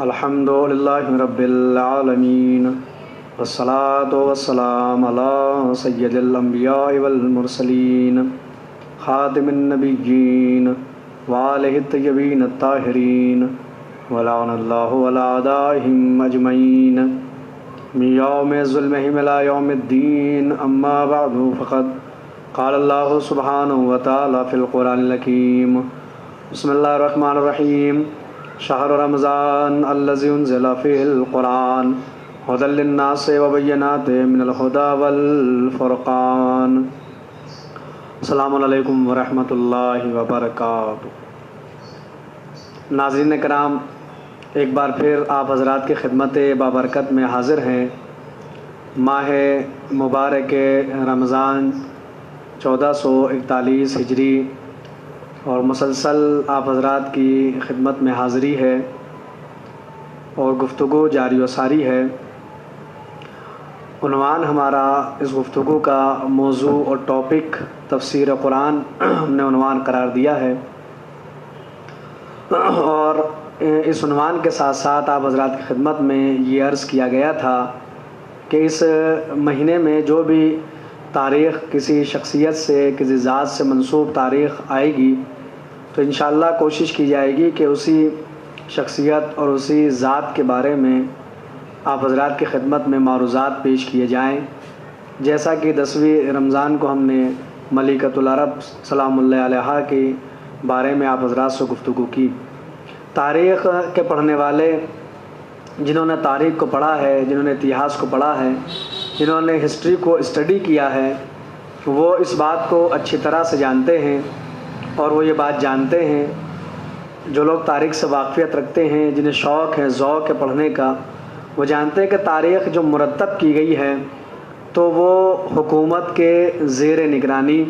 الحمد للہ رب العالمین والصلاة والسلام علی سید الانبیاء والمرسلین خاتم النبیین وآلہ الطیبین الطاہرین ولعن اللہ علی اعدائہم اجمعین من یوم ظلمہم الی یوم الدین اما بعد فقد قال اللہ سبحانہ وتعالی فی القرآن الحکیم بسم اللہ الرحمن الرحیم شہر رمضان الذی انزل فیہ القرآن ھدی للناس وبینات من الہدی والفرقان۔ السلام علیکم ورحمۃ اللہ وبرکاتہ۔ ناظرین کرام، ایک بار پھر آپ حضرات کی خدمت بابرکت میں حاضر ہیں۔ ماہ مبارک رمضان 1441 ہجری اور مسلسل آپ حضرات کی خدمت میں حاضری ہے اور گفتگو جاری و ساری ہے۔ عنوان ہمارا اس گفتگو کا موضوع اور ٹاپک تفسیر قرآن ہم نے عنوان قرار دیا ہے، اور اس عنوان کے ساتھ ساتھ آپ حضرات کی خدمت میں یہ عرض کیا گیا تھا کہ اس مہینے میں جو بھی تاریخ کسی شخصیت سے، کسی ذات سے منسوب تاریخ آئے گی تو انشاءاللہ کوشش کی جائے گی کہ اسی شخصیت اور اسی ذات کے بارے میں آپ حضرات کی خدمت میں معروضات پیش کیے جائیں۔ جیسا کہ 10ویں رمضان کو ہم نے ملکۃ العرب سلام اللہ علیہا کے بارے میں آپ حضرات سے گفتگو کی۔ تاریخ کے پڑھنے والے، جنہوں نے تاریخ کو پڑھا ہے، جنہوں نے اتہاس کو پڑھا ہے، جنہوں نے ہسٹری کو اسٹڈی کیا ہے، وہ اس بات کو اچھی طرح سے جانتے ہیں، اور وہ یہ بات جانتے ہیں، جو لوگ تاریخ سے واقفیت رکھتے ہیں، جنہیں شوق ہے، ذوق ہے پڑھنے کا، وہ جانتے ہیں کہ تاریخ جو مرتب کی گئی ہے تو وہ حکومت کے زیر نگرانی،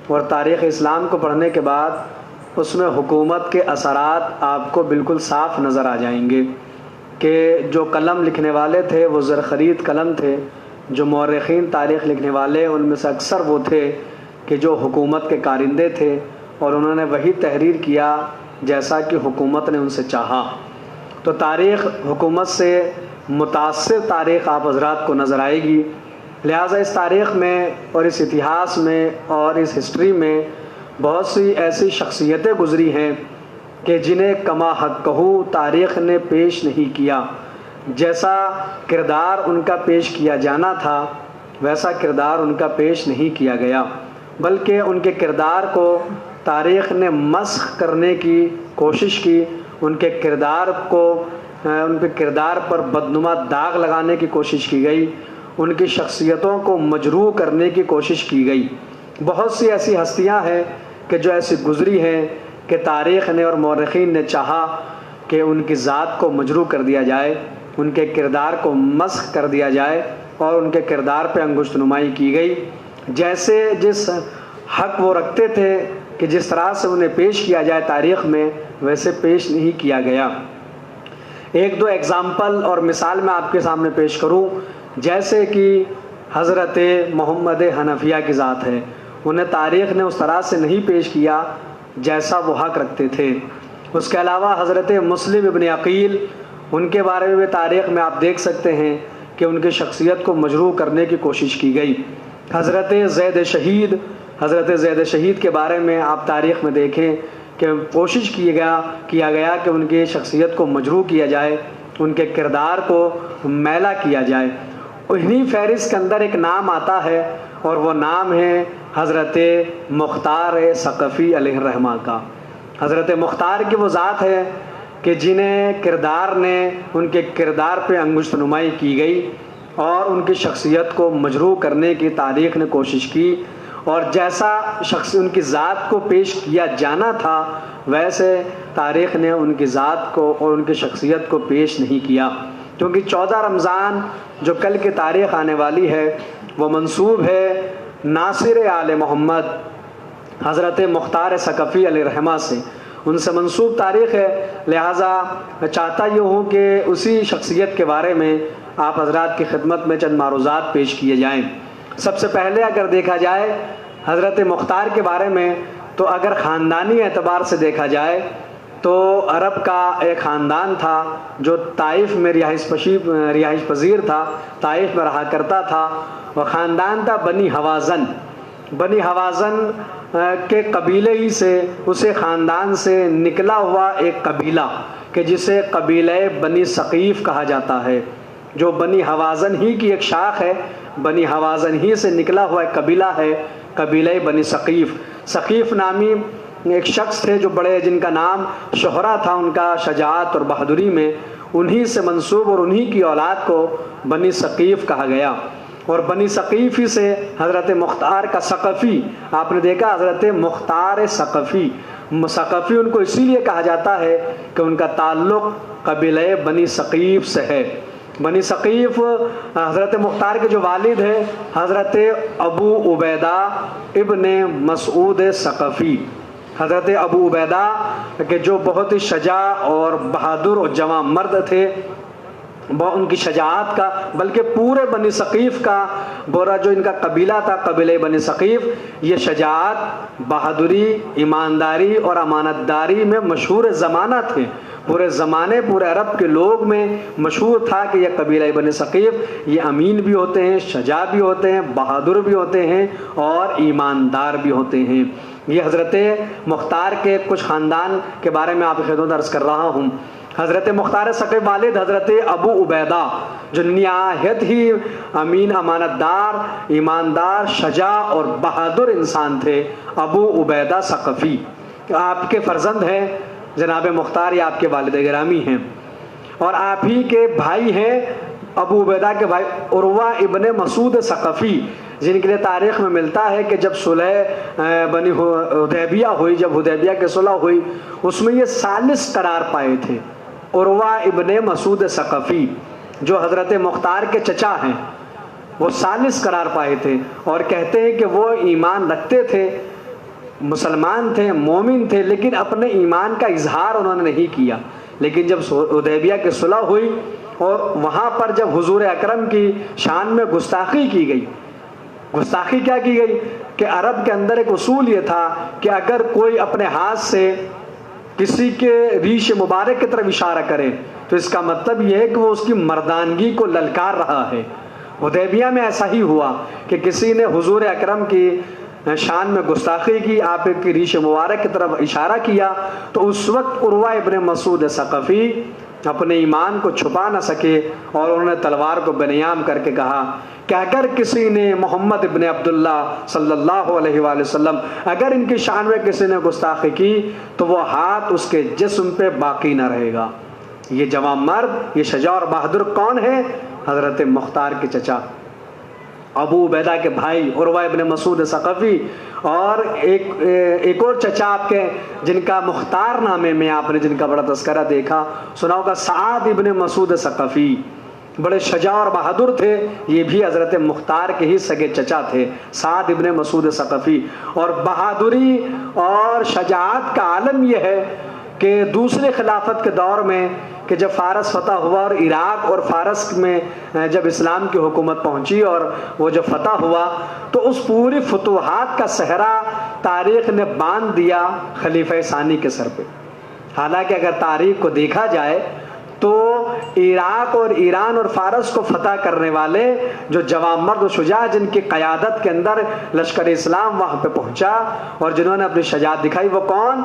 اور تاریخ اسلام کو پڑھنے کے بعد اس میں حکومت کے اثرات آپ کو بالکل صاف نظر آ جائیں گے کہ جو قلم لکھنے والے تھے وہ زرخرید قلم تھے، جو مورخین تاریخ لکھنے والے ان میں سے اکثر وہ تھے کہ جو حکومت کے کارندے تھے، اور انہوں نے وہی تحریر کیا جیسا کہ حکومت نے ان سے چاہا۔ تو تاریخ حکومت سے متاثر تاریخ آپ حضرات کو نظر آئے گی، لہٰذا اس تاریخ میں اور اس اتہاس میں اور اس ہسٹری میں بہت سی ایسی شخصیتیں گزری ہیں کہ جنہیں کما حقہ تاریخ نے پیش نہیں کیا۔ جیسا کردار ان کا پیش کیا جانا تھا ویسا کردار ان کا پیش نہیں کیا گیا، بلکہ ان کے کردار کو تاریخ نے مسخ کرنے کی کوشش کی، ان کے کردار پر بدنما داغ لگانے کی کوشش کی گئی، ان کی شخصیتوں کو مجروح کرنے کی کوشش کی گئی۔ بہت سی ایسی ہستیاں ہیں کہ جو ایسی گزری ہیں کہ تاریخ نے اور مورخین نے چاہا کہ ان کی ذات کو مجروح کر دیا جائے، ان کے کردار کو مسخ کر دیا جائے، اور ان کے کردار پہ انگشت نمائی کی گئی۔ جیسے جس حق وہ رکھتے تھے کہ جس طرح سے انہیں پیش کیا جائے تاریخ میں، ویسے پیش نہیں کیا گیا۔ ایک دو ایگزامپل اور مثال میں آپ کے سامنے پیش کروں، جیسے کہ حضرت محمد حنفیہ کی ذات ہے، انہیں تاریخ نے اس طرح سے نہیں پیش کیا جیسا وہ حق رکھتے تھے۔ اس کے علاوہ حضرت مسلم ابن عقیل، ان کے بارے میں تاریخ میں آپ دیکھ سکتے ہیں کہ ان کی شخصیت کو مجروح کرنے کی کوشش کی گئی۔ حضرت زید شہید کے بارے میں آپ تاریخ میں دیکھیں کہ کوشش کیا گیا کہ ان کی شخصیت کو مجروح کیا جائے، ان کے کردار کو میلا کیا جائے۔ انہی فہرست کے اندر ایک نام آتا ہے، اور وہ نام ہے حضرت مختار ثقفی علیہ الرحمہ کا۔ حضرت مختار کی وہ ذات ہے کہ جنہیں کردار نے، ان کے کردار پہ انگشت نمائی کی گئی، اور ان کی شخصیت کو مجروح کرنے کی تاریخ نے کوشش کی، اور جیسا شخص ان کی ذات کو پیش کیا جانا تھا ویسے تاریخ نے ان کی ذات کو اور ان کی شخصیت کو پیش نہیں کیا۔ کیونکہ 14 رمضان جو کل کی تاریخ آنے والی ہے وہ منسوب ہے ناصر آل محمد حضرت مختار ثقفی علیہ الرحمہ سے، ان سے منسوب تاریخ ہے، لہٰذا میں چاہتا یہ ہوں کہ اسی شخصیت کے بارے میں آپ حضرات کی خدمت میں چند معروضات پیش کیے جائیں۔ سب سے پہلے اگر دیکھا جائے حضرت مختار کے بارے میں، تو اگر خاندانی اعتبار سے دیکھا جائے تو عرب کا ایک خاندان تھا جو طائف میں رہائش پذیر تھا، طائف میں رہا کرتا تھا. وہ خاندان تھا بنی حوازن. بنی حوازن کے قبیلے ہی سے، اسے خاندان سے نکلا ہوا ایک قبیلہ کہ جسے قبیلہ بنی ثقیف کہا جاتا ہے، جو بنی حوازن ہی کی ایک شاخ ہے. بنی حوازن ہی سے نکلا ہوا ایک قبیلہ ہے، قبیلہ بنی ثقیف. ثقیف نامی ایک شخص تھے جو بڑے، جن کا نام شہرہ تھا ان کا شجاعت اور بہادری میں، انہی سے منسوب اور انہی کی اولاد کو بنی ثقیف کہا گیا. اور بنی ثقیف ہی سے حضرت مختار کا ثقفی، آپ نے دیکھا حضرت مختار ثقفی ان کو اسی لیے کہا جاتا ہے کہ ان کا تعلق قبیلہ بنی ثقیف سے ہے. بنی ثقیف حضرت مختار کے جو والد ہیں حضرت ابو عبیدہ ابن مسعود ثقفی. حضرت ابو عبیدہ کہ جو بہت ہی شجاع اور بہادر اور جواں مرد تھے، ان کی شجاعت کا، بلکہ پورے بنی ثقیف کا بورا جو ان کا قبیلہ تھا، قبیلہ بنی ثقیف، یہ شجاعت، بہادری، ایمانداری اور امانت داری میں مشہور زمانہ تھے. پورے زمانے، پورے عرب کے لوگ میں مشہور تھا کہ یہ قبیلہ بنی ثقیف یہ امین بھی ہوتے ہیں، شجاع بھی ہوتے ہیں، بہادر بھی ہوتے ہیں اور ایماندار بھی ہوتے ہیں. یہ حضرت مختار کے کچھ خاندان کے بارے میں آپ کی خدمت عرض کر رہا ہوں. حضرت مختار ثقفی والد حضرت ابو عبیدہ جو نہایت ہی امین، امانت دار، ایماندار، شجاع اور بہادر انسان تھے. ابو عبیدہ ثقفی آپ کے فرزند ہیں جناب مختار، یہ آپ کے والد گرامی ہیں. اور آپ ہی کے بھائی ہیں ابو عبیدہ کے بھائی عروہ ابن مسعود ثقفی، جن کے لیے تاریخ میں ملتا ہے کہ جب صلح بنی حدیبیہ ہوئی، جب حدیبیہ کی صلح ہوئی، اس میں یہ ثالث قرار پائے تھے. عروہ ابن مسعود ثقفی جو حضرت مختار کے چچا ہیں، وہ ثالث قرار پائے تھے. اور کہتے ہیں کہ وہ ایمان رکھتے تھے، مسلمان تھے، مومن تھے، لیکن اپنے ایمان کا اظہار انہوں نے نہیں کیا. لیکن جب حدیبیہ کی صلح ہوئی اور وہاں پر جب حضور اکرم کی شان میں گستاخی کی گئی، گستاخی کیا کی گئی کہ عرب کے اندر ایک اصول یہ تھا کہ اگر کوئی اپنے ہاتھ سے کسی کے ریش مبارک کی طرف اشارہ کرے تو اس کا مطلب یہ ہے کہ وہ اس کی مردانگی کو للکار رہا ہے. حدیبیہ میں ایسا ہی ہوا کہ کسی نے حضور اکرم کی شان میں گستاخی کی، آپ کی ریش مبارک کی طرف اشارہ کیا، تو اس وقت عروہ ابن مسعود ثقفی اپنے ایمان کو چھپا نہ سکے اور انہوں نے تلوار کو بنیام کر کے کہا کہ اگر کسی نے محمد ابن عبداللہ صلی اللہ علیہ وآلہ وسلم، اگر ان کی شان میں کسی نے گستاخی کی تو وہ ہاتھ اس کے جسم پہ باقی نہ رہے گا. یہ جواں مرد، یہ شجاع اور بہادر کون ہے؟ حضرت مختار کے چچا ابو عبیدہ کے بھائی عروہ ابن مسعود ثقفی. اور ایک اور چچا آپ کے جن کا مختار نامے میں آپ نے جن کا بڑا تذکرہ دیکھا سنا ہوگا، سعد ابن مسعود ثقفی، بڑے شجاع اور بہادر تھے. یہ بھی حضرت مختار کے ہی سگے چچا تھے، سعد ابن مسعود ثقفی. اور بہادری اور شجاعت کا عالم یہ ہے کہ دوسرے خلافت کے دور میں کہ جب فارس فتح ہوا اور عراق اور فارس میں جب اسلام کی حکومت پہنچی اور وہ جب فتح ہوا تو اس پوری فتوحات کا صحرا تاریخ نے باندھ دیا خلیفہ ثانی کے سر پہ. حالانکہ اگر تاریخ کو دیکھا جائے تو عراق اور ایران اور فارس کو فتح کرنے والے جو جواں مرد و شجاع جن کی قیادت کے اندر لشکر اسلام وہاں پہ پہنچا اور جنہوں نے اپنی شجاعت دکھائی، وہ کون؟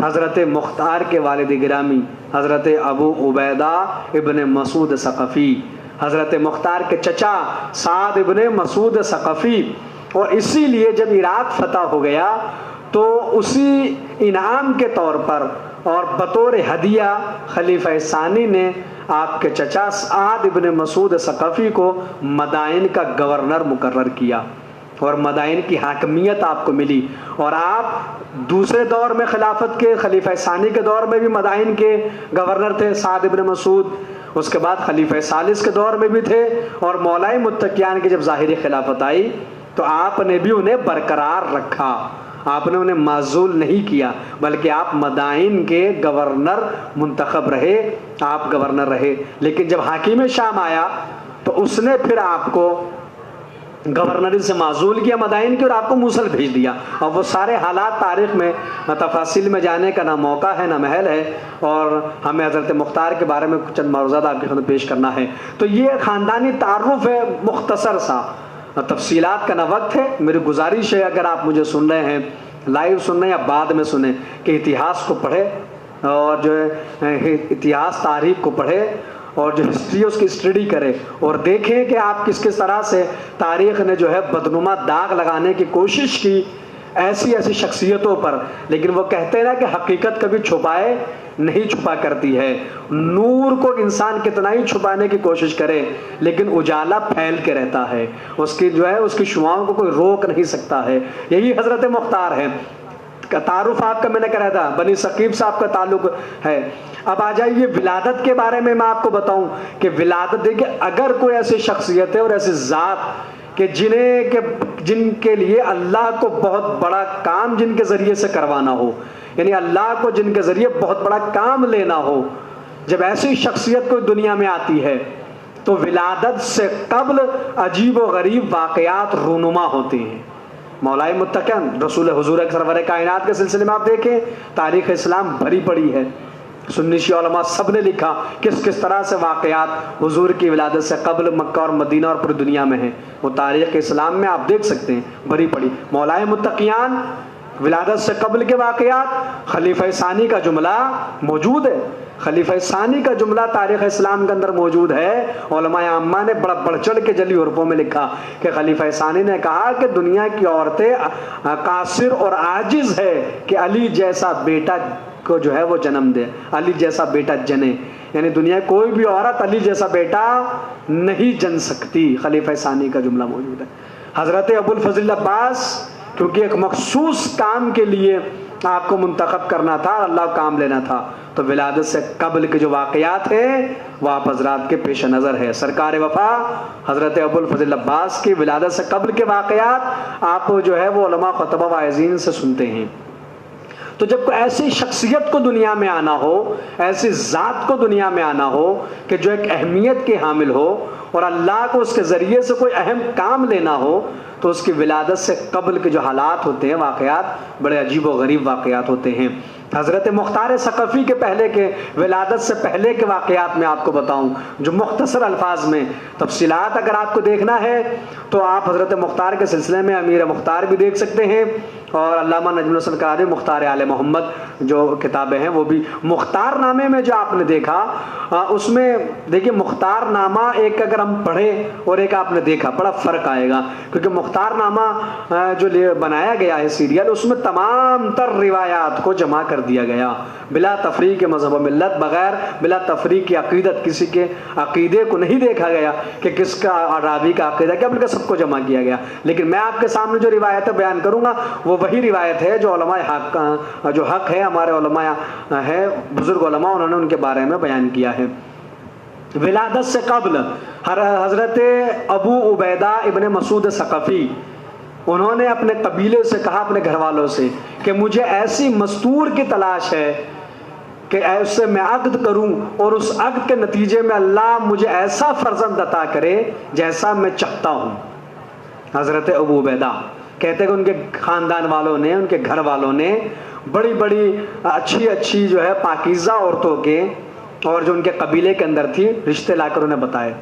حضرت مختار کے والد گرامی حضرت ابو عبیدہ ابن مسعود ثقفی، حضرت مختار کے چچا سعد ابن مسعود ثقفی. اور اسی لیے جب عراق فتح ہو گیا تو اسی انعام کے طور پر اور بطور ہدیہ خلیفہ ثانی نے آپ کے چچا سعد ابن مسعود ثقفی کو مدائن کا گورنر مقرر کیا اور مدائن کی حاکمیت آپ کو ملی. اور آپ دوسرے دور میں خلافت کے خلیفہ ثانی کے دور میں بھی مدائن کے گورنر تھے سعد ابن مسعود، اس کے بعد خلیفہ ثالث کے دور میں بھی تھے، اور مولائے متقیان کی جب ظاہری خلافت آئی تو آپ نے بھی انہیں برقرار رکھا، آپ نے انہیں معزول نہیں کیا، بلکہ آپ مدائن کے گورنر منتخب رہے، آپ گورنر رہے. لیکن جب حاکم شام آیا تو اس نے پھر آپ کو گورنری سے معزول کیا مدائن کی اور آپ کو موصل بھیج دیا. اور وہ سارے حالات تاریخ میں تفاصیل میں جانے کا نہ موقع ہے نہ محل ہے، اور ہمیں حضرت مختار کے بارے میں چند معروضات آپ کی خدمت پیش کرنا ہے. تو یہ خاندانی تعارف ہے مختصر سا، تفصیلات کا نہ وقت ہے. میری گزارش ہے اگر آپ مجھے سن رہے ہیں، لائیو سن رہے ہیں یا بعد میں سنیں، کہ اتہاس کو پڑھے اور جو ہے اتہاس تاریخ کو پڑھے اور جو ہسٹری ہے اس کی اسٹڈی کرے اور دیکھیں کہ آپ کس کس طرح سے تاریخ نے جو ہے بدنما داغ لگانے کی کوشش کی ایسی ایسی شخصیتوں پر. لیکن وہ کہتے ہیں نا کہ حقیقت کبھی چھپائے نہیں چھپا کرتی ہے. نور کو انسان کتنا ہی چھپانے کی کوشش کرے لیکن اجالا پھیل کے رہتا ہے، اس کی جو ہے اس کی شعاؤں کو کوئی روک نہیں سکتا ہے. یہی حضرت مختار ہے. تعارف آپ کا میں نے کہا تھا، بنی ثقیف سے آپ کا تعلق ہے. اب آ جائیے ولادت کے بارے میں آپ کو بتاؤں کہ ولادت دیکھیں، اگر کوئی ایسی شخصیت ہے اور ایسی ذات کہ جن کے لیے اللہ کو بہت بڑا کام جن کے ذریعے سے کروانا ہو، یعنی اللہ کو جن کے ذریعے بہت بڑا کام لینا ہو، جب ایسی شخصیت کوئی دنیا میں آتی ہے تو ولادت سے قبل عجیب و غریب واقعات رونما ہوتے ہیں. مولائے متقین رسول حضور سرور کائنات کے سلسلے میں آپ دیکھیں تاریخ اسلام بھری پڑی ہے. سنی شیعہ علماء سب نے لکھا کس کس طرح سے واقعات حضور کی ولادت سے قبل مکہ اور مدینہ اور پوری دنیا میں ہیں. وہ تاریخ اسلام میں آپ دیکھ سکتے ہیں بھری پڑی. مولائے متقیان ولادت سے قبل کے واقعات، خلیفہ ثانی کا جملہ موجود ہے. خلیفہ ثانی کا جملہ تاریخ اسلام کے اندر موجود ہے. علماء عامہ نے بڑا بڑھ چڑھ کے جلی حروفوں میں لکھا کہ خلیفہ ثانی نے کہا کہ دنیا کی عورتیں قاصر اور عاجز ہے کہ علی جیسا بیٹا کو جو ہے وہ جنم دے، علی جیسا بیٹا جنے. یعنی دنیا کوئی بھی عورت علی جیسا بیٹا نہیں جن سکتی. خلیفہ ثانی کا جملہ موجود ہے. حضرت ابو الفضل عباس کیونکہ ایک مخصوص کام کے لیے آپ کو منتخب کرنا تھا، اللہ کام لینا تھا، تو ولادت سے قبل کے جو واقعات ہیں وہ آپ حضرات کے پیش نظر ہے. سرکار وفا حضرت ابو الفضل عباس کی ولادت سے قبل کے واقعات آپ جو ہے وہ علماء خطبہ واعظین سے سنتے ہیں. تو جب کوئی ایسی شخصیت کو دنیا میں آنا ہو، ایسی ذات کو دنیا میں آنا ہو کہ جو ایک اہمیت کے حامل ہو اور اللہ کو اس کے ذریعے سے کوئی اہم کام لینا ہو، تو اس کی ولادت سے قبل کے جو حالات ہوتے ہیں، واقعات بڑے عجیب و غریب واقعات ہوتے ہیں. حضرت مختار ثقفی کے پہلے کے ولادت سے پہلے کے واقعات میں آپ کو بتاؤں جو مختصر الفاظ میں، تفصیلات اگر آپ کو دیکھنا ہے تو آپ حضرت مختار کے سلسلے میں امیر مختار بھی دیکھ سکتے ہیں اور علامہ نجم الحسن قرادی مختار آل محمد جو کتابیں ہیں وہ بھی. مختار نامے میں جو آپ نے دیکھا اس میں دیکھیے مختار نامہ ایک اگر ہم پڑھیں اور ایک آپ نے دیکھا بڑا فرق آئے گا، کیونکہ مختار نامہ جو بنایا گیا ہے سیریل اس میں تمام تر روایات کو جمع کر دیا گیا بلا تفریق مذہب و ملت، بغیر بلا تفریق کی عقیدت، کسی کے عقیدے کو نہیں دیکھا گیا کہ کس کا راوی کا عقیدہ کیا، بلکہ سب کو جمع کیا گیا. لیکن میں آپ کے سامنے جو روایتیں بیان کروں گا وہ وہی روایت ہے جو علماء حق جو حق ہے ہمارے علماء ہے بزرگ علماء انہوں نے ان کے بارے میں بیان کیا ہے. ولادت سے قبل حضرت ابو عبیدہ ابن مسعود ثقفی انہوں نے اپنے قبیلے سے کہا، اپنے گھر والوں سے، کہ مجھے ایسی مستور کی تلاش ہے کہ اس سے میں عقد کروں اور اس عقد کے نتیجے میں اللہ مجھے ایسا فرزند عطا کرے جیسا میں چاہتا ہوں. حضرت ابو عبیدہ کہتے ہیں کہ ان کے خاندان والوں نے، ان کے گھر والوں نے بڑی بڑی اچھی جو ہے پاکیزہ عورتوں کے اور جو ان کے قبیلے کے اندر تھی رشتے لا کر انہیں بتائے.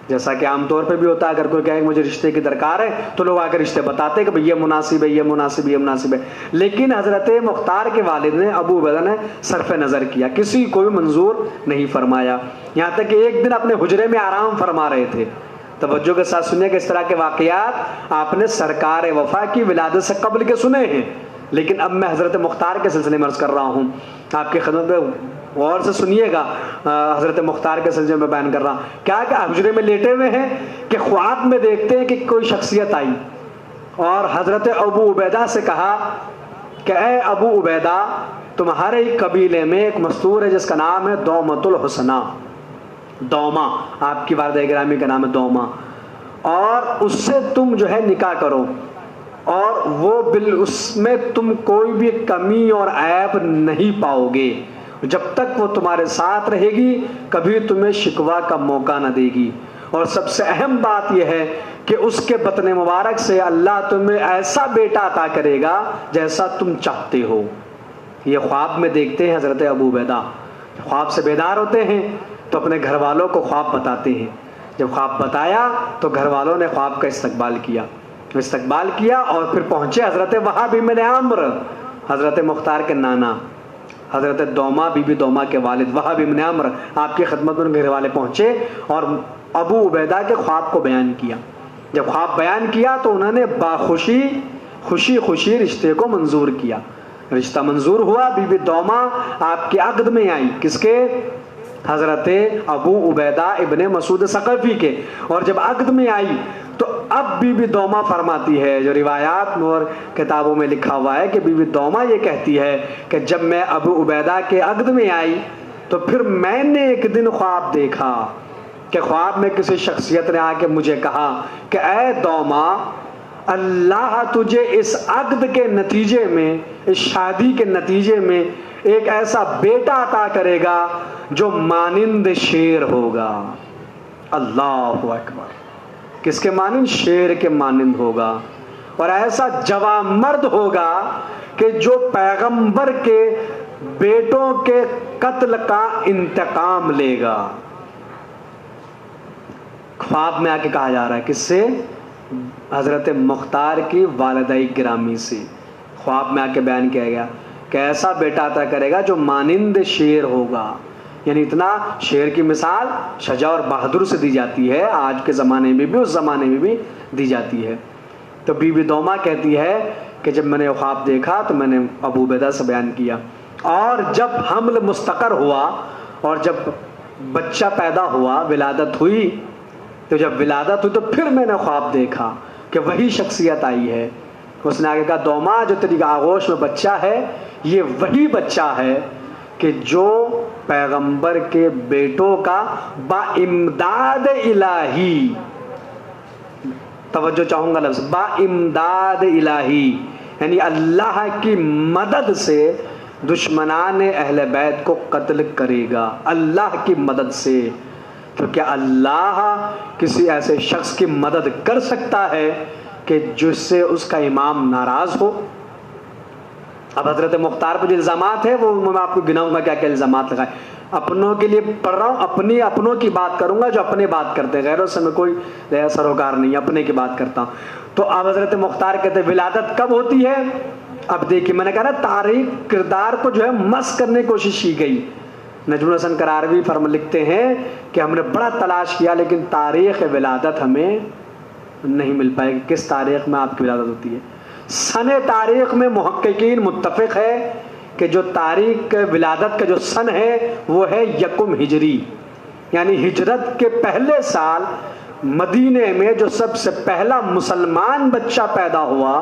جیسا کہ عام طور پہ بھی ہوتا ہے اگر کوئی کہے کہ مجھے رشتے کی درکار ہے تو لوگ آ کے رشتے بتاتے ہیں کہ بھئی یہ مناسب ہے، یہ مناسب ہے، یہ مناسب ہے. لیکن حضرت مختار کے والد نے ابو عبیدہ نے صرف نظر کیا، کسی کو بھی منظور نہیں فرمایا، یہاں تک کہ ایک دن اپنے حجرے میں آرام فرما رہے تھے. توجہ کے ساتھ سنیے کہ اس طرح کے واقعات آپ نے سرکار وفا کی ولادت سے قبل کے سنے ہیں، لیکن اب میں حضرت مختار کے سلسلے میں عرض کر رہا ہوں. آپ کی خدمت میں غور سے سنیے گا، حضرت مختار کے سلسلے میں بیان کر رہا ہوں. کیا کہ حجرے میں لیٹے ہوئے ہیں کہ خواب میں دیکھتے ہیں کہ کوئی شخصیت آئی اور حضرت ابو عبیدہ سے کہا کہ اے ابو عبیدہ، تمہارے ہی قبیلے میں ایک مستور ہے جس کا نام ہے دومۃ الحسنہ. دوما آپ کی والدہ گرامی کا نام ہے دوما، اور اس سے تم جو ہے نکاح کرو اور وہ اس میں تم کوئی بھی کمی اور عیب نہیں پاؤ گے. جب تک وہ تمہارے ساتھ رہے گی کبھی تمہیں شکوہ کا موقع نہ دے گی. اور سب سے اہم بات یہ ہے کہ اس کے بطن مبارک سے اللہ تمہیں ایسا بیٹا عطا کرے گا جیسا تم چاہتے ہو. یہ خواب میں دیکھتے ہیں حضرت ابو عبیدہ. خواب سے بیدار ہوتے ہیں تو اپنے گھر والوں کو خواب بتاتے ہیں. جب خواب بتایا تو گھر والوں نے خواب کا استقبال کیا اور پھر پہنچے حضرت وہب بن عمرو، حضرت مختار کے نانا، حضرت دوما بی بی دوما کے والد وہب بن عمرو. آپ کی خدمت میں گھر والے پہنچے اور ابو عبیدہ کے خواب کو بیان کیا. جب خواب بیان کیا تو انہوں نے خوشی رشتے کو منظور کیا. رشتہ منظور ہوا. بی بی دوما آپ کے عقد میں آئی. کس کے؟ حضرت ابو عبیدہ ابن مسعود ثقفی کے. اور جب عقد میں آئی تو اب بی بی دوما فرماتی ہے، جو روایات میں اور کتابوں میں لکھا ہوا ہے کہ بی بی دوما یہ کہتی ہے کہ جب میں ابو عبیدہ کے عقد میں آئی تو پھر میں نے ایک دن خواب دیکھا کہ خواب میں کسی شخصیت نے آ کے مجھے کہا کہ اے دوما، اللہ تجھے اس عقد کے نتیجے میں، اس شادی کے نتیجے میں ایک ایسا بیٹا عطا کرے گا جو مانند شیر ہوگا. اللہ اکبر. کس کے مانند؟ شیر کے مانند ہوگا. اور ایسا جوان مرد ہوگا کہ جو پیغمبر کے بیٹوں کے قتل کا انتقام لے گا. خواب میں آ کے کہا جا رہا ہے کس سے؟ حضرت مختار کی والدہ گرامی سے. خواب میں آ کے بیان کیا گیا کہ ایسا بیٹا عطا کرے گا جو مانند شیر ہوگا. یعنی اتنا شیر کی مثال شجاع اور بہادر سے دی جاتی ہے، آج کے زمانے میں بھی اس زمانے میں بھی دی جاتی ہے. تو بی بی دوما کہتی ہے کہ جب میں نے خواب دیکھا تو میں نے ابو عبیدہ سے بیان کیا، اور جب حمل مستقر ہوا اور جب بچہ پیدا ہوا، ولادت ہوئی، تو جب ولادت ہوئی تو پھر میں نے خواب دیکھا کہ وہی شخصیت آئی ہے. اس نے آگے کہا دوما، جو تیری آغوش میں بچہ ہے یہ وہی بچہ ہے کہ جو پیغمبر کے بیٹوں کا با امداد الہی، توجہ چاہوں گا لفظ با امداد الہی، یعنی اللہ کی مدد سے دشمنان اہل بیت کو قتل کرے گا. اللہ کی مدد سے. تو کیا اللہ کسی ایسے شخص کی مدد کر سکتا ہے کہ جس سے اس کا امام ناراض ہو؟ اب حضرت مختار پہ جو الزامات ہیں وہ میں آپ کو گناؤں گا کیا کیا الزامات لگائے. اپنوں کے لیے پڑھ رہا ہوں، اپنوں کی بات کروں گا جو اپنے بات کرتے ہیں، غیروں سے میں کوئی سروکار نہیں، اپنے کی بات کرتا ہوں. تو اب حضرت مختار کہتے ہیں ولادت کب ہوتی ہے؟ اب دیکھیے میں نے کہا نا تاریخ کردار کو جو ہے مس کرنے کی کوشش کی گئی. نجم الحسن قراروی لکھتے ہیں کہ ہم نے بڑا تلاش کیا لیکن تاریخ ولادت ہمیں نہیں مل پائے گی. کس تاریخ میں آپ کی ولادت ہوتی ہے؟ سن تاریخ میں محققین متفق ہے کہ جو تاریخ ولادت کا جو سن ہے وہ ہے 1 ہجری، یعنی ہجرت کے پہلے سال مدینے میں جو سب سے پہلا مسلمان بچہ پیدا ہوا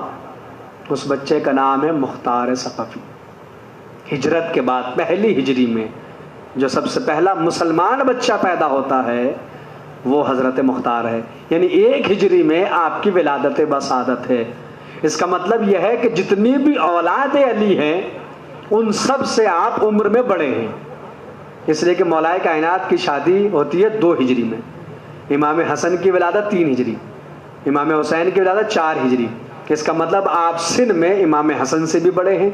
اس بچے کا نام ہے مختار ثقفی. ہجرت کے بعد پہلی ہجری میں جو سب سے پہلا مسلمان بچہ پیدا ہوتا ہے وہ حضرت مختار ہے. یعنی 1 ہجری میں آپ کی ولادت بسعادت ہے. اس کا مطلب یہ ہے کہ جتنی بھی اولاد علی ہیں ان سب سے آپ عمر میں بڑے ہیں. اس لیے کہ مولائے کائنات کی شادی ہوتی ہے 2 ہجری میں. امام حسن کی ولادت 3 ہجری، امام حسین کی ولادت 4 ہجری. اس کا مطلب آپ سن میں امام حسن سے بھی بڑے ہیں،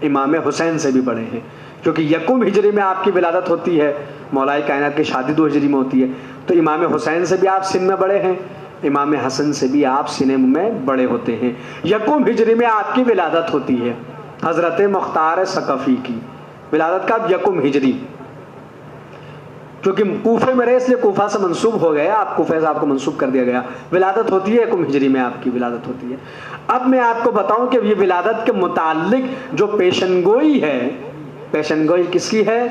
امام حسین سے بھی بڑے ہیں، کیونکہ 1 ہجری میں آپ کی ولادت ہوتی ہے، مولائے کائنات کی شادی 2 ہجری میں ہوتی ہے. تو امام حسین سے بھی آپ سن میں بڑے ہیں، امام حسن سے بھی آپ سن میں بڑے ہوتے ہیں. 1 ہجری میں آپ کی ولادت ہوتی ہے. حضرت مختار ثقفی کی ولادت کا 1 ہجری، کیونکہ کوفے میں رہے اس لیے کوفہ سے منسوب ہو گیا، آپ کوفے سے آپ کو منسوب کر دیا گیا. ولادت ہوتی ہے 1 ہجری میں آپ کی ولادت ہوتی ہے. اب میں آپ کو بتاؤں کہ یہ ولادت کے متعلق جو پیشنگوئی ہے، پیشنگوئی کس کی ہے؟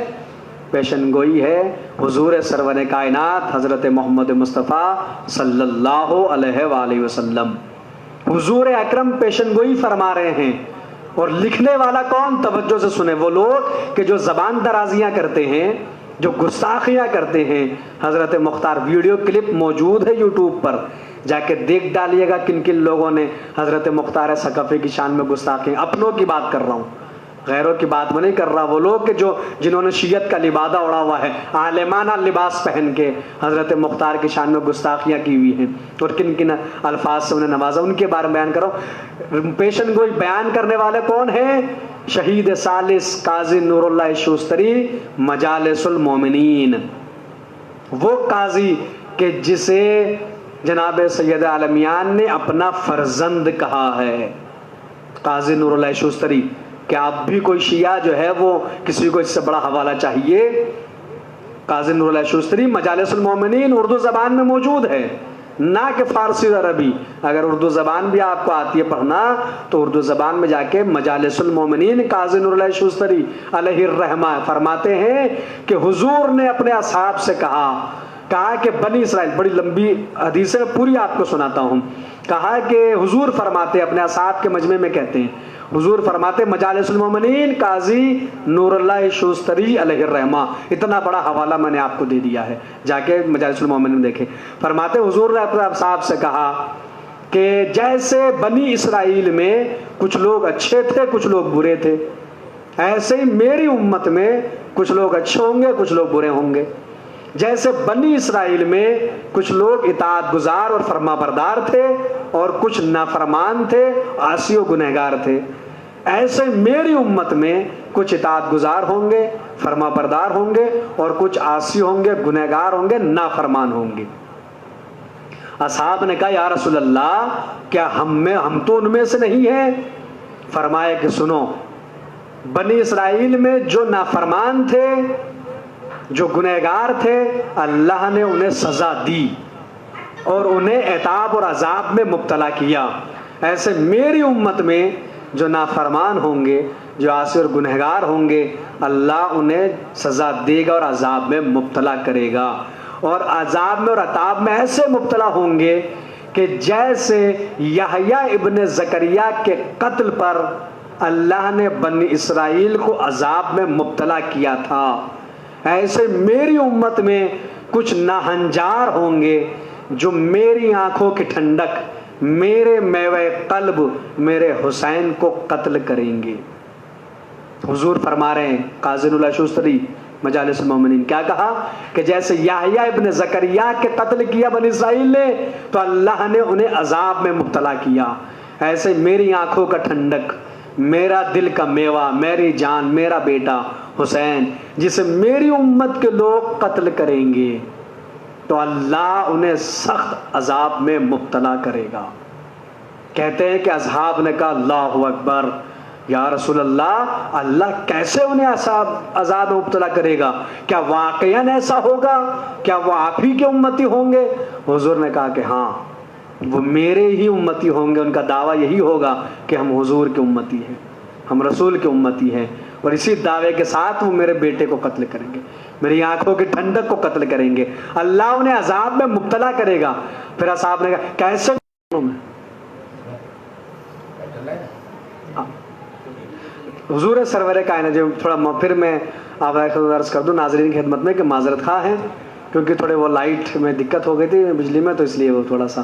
پیشنگوئی ہے حضور سرور کائنات حضرت محمد مصطفیٰ صلی اللہ علیہ وآلہ وسلم. حضور اکرم پیشنگوئی فرما رہے ہیں. اور لکھنے والا کون؟ توجہ سے سنیں. وہ لوگ کہ جو زبان درازیاں کرتے ہیں، جو گستاخیاں کرتے ہیں. حضرت مختار ویڈیو کلپ موجود ہے یوٹیوب پر، جا کے دیکھ ڈالیے گا کن کن لوگوں نے حضرت مختار ثقفی کی شان میں گستاخی. اپنوں کی بات کر رہا ہوں، غیروں کی بات میں نہیں کر رہا، وہ لوگ کہ جنہوں نے شیعت کا لبادہ اڑا ہوا ہے، عالمانہ لباس پہن کے حضرت مختار کی شان میں گستاخیاں کی ہوئی ہیں اور کن کن الفاظ سے انہیں نوازا، ان کے بارے میں بیان کرو۔ پیشن گوئی بیان کرنے والے کون ہیں؟ شہید ثالث قاضی نور اللہ شوستری مجالس المومنین، وہ قاضی کہ جسے جناب سید عالمیان نے اپنا فرزند کہا ہے، قاضی نور اللہ شوستری۔ کہ آپ بھی کوئی شیعہ جو ہے وہ کسی کو اس سے بڑا حوالہ چاہیے، قاضی نور اللہ شوستری مجالس المومنین اردو زبان میں موجود ہے، نہ کہ فارسی اور عربی۔ اگر اردو زبان بھی آپ کو آتی ہے پڑھنا تو اردو زبان میں جا کے مجالس المومنین قاضی نور اللہ شوستری علیہ الرحمہ فرماتے ہیں کہ حضور نے اپنے اصحاب سے کہا کہ بنی اسرائیل، بڑی لمبی حدیث ہے پوری آپ کو سناتا ہوں، کہا کہ حضور فرماتے اپنے اصحاب کے مجمع میں کہتے ہیں، حضور فرماتے مجالس المومنین قاضی نور اللہ شوستری علیہ الرحمہ، اتنا بڑا حوالہ میں نے آپ کو دے دیا ہے، جا کے مجالس المومنین دیکھیں۔ فرماتے حضور نے اپنے اصحاب سے کہا کہ جیسے بنی اسرائیل میں کچھ لوگ اچھے تھے کچھ لوگ برے تھے، ایسے ہی میری امت میں کچھ لوگ اچھے ہوں گے کچھ لوگ برے ہوں گے۔ جیسے بنی اسرائیل میں کچھ لوگ اطاعت گزار اور فرما بردار تھے اور کچھ نافرمان تھے، عاصی و گنہگار تھے، ایسے میری امت میں کچھ اطاعت گزار ہوں گے، فرما بردار ہوں گے، اور کچھ عاصی ہوں گے، گنہگار ہوں گے، نافرمان ہوں گے۔ اصحاب نے کہا یا رسول اللہ کیا ہم تو ان میں سے نہیں ہیں؟ فرمایا کہ سنو، بنی اسرائیل میں جو نافرمان تھے، جو گنہگار تھے، اللہ نے انہیں سزا دی اور انہیں عذاب اور عذاب میں مبتلا کیا۔ ایسے میری امت میں جو نافرمان ہوں گے، جو عاصی اور گنہگار ہوں گے، اللہ انہیں سزا دے گا اور عذاب میں مبتلا کرے گا، اور عذاب میں اور عذاب میں ایسے مبتلا ہوں گے کہ جیسے یحییٰ ابن زکریا کے قتل پر اللہ نے بنی اسرائیل کو عذاب میں مبتلا کیا تھا، ایسے میری امت میں کچھ ناہنجار ہوں گے جو میری آنکھوں کی ٹھنڈک، میرے میوہ قلب، میرے حسین کو قتل کریں گے۔ حضور فرما رہے ہیں قاضی نور اللہ شوستری مجالس المومنین، کیا کہا کہ جیسے یحییٰ ابن زکریا کے قتل کیا بنی اسرائیل نے تو اللہ نے انہیں عذاب میں مبتلا کیا، ایسے میری آنکھوں کا ٹھنڈک، میرا دل کا میوہ، میری جان، میرا بیٹا حسین، جسے میری امت کے لوگ قتل کریں گے تو اللہ انہیں سخت عذاب میں مبتلا کرے گا۔ کہتے ہیں کہ اصحاب نے کہا اللہ اکبر، یا رسول اللہ اللہ کیسے انہیں عذاب میں مبتلا کرے گا؟ کیا واقعاً ایسا ہوگا؟ کیا وہ آپ ہی کے امتی ہوں گے؟ حضور نے کہا کہ ہاں وہ میرے ہی امتی ہوں گے، ان کا دعویٰ یہی ہوگا کہ ہم حضور کے امتی ہیں، ہم رسول کے امتی ہیں، اور اسی دعوے کے ساتھ وہ میرے بیٹے کو قتل کریں گے، میری آنکھوں کی ٹھنڈک کو قتل کریں گے، اللہ انہیں عذاب میں مبتلا کرے گا۔ پھر اصحاب نے کہا کیسے؟ حضور سرور کائنات، جو تھوڑا پھر میں آپ عرض کر دوں ناظرین کی خدمت میں کہ معذرت خواہ ہیں کیونکہ تھوڑے وہ لائٹ میں دقت ہو گئی تھی بجلی میں، تو اس لیے وہ تھوڑا سا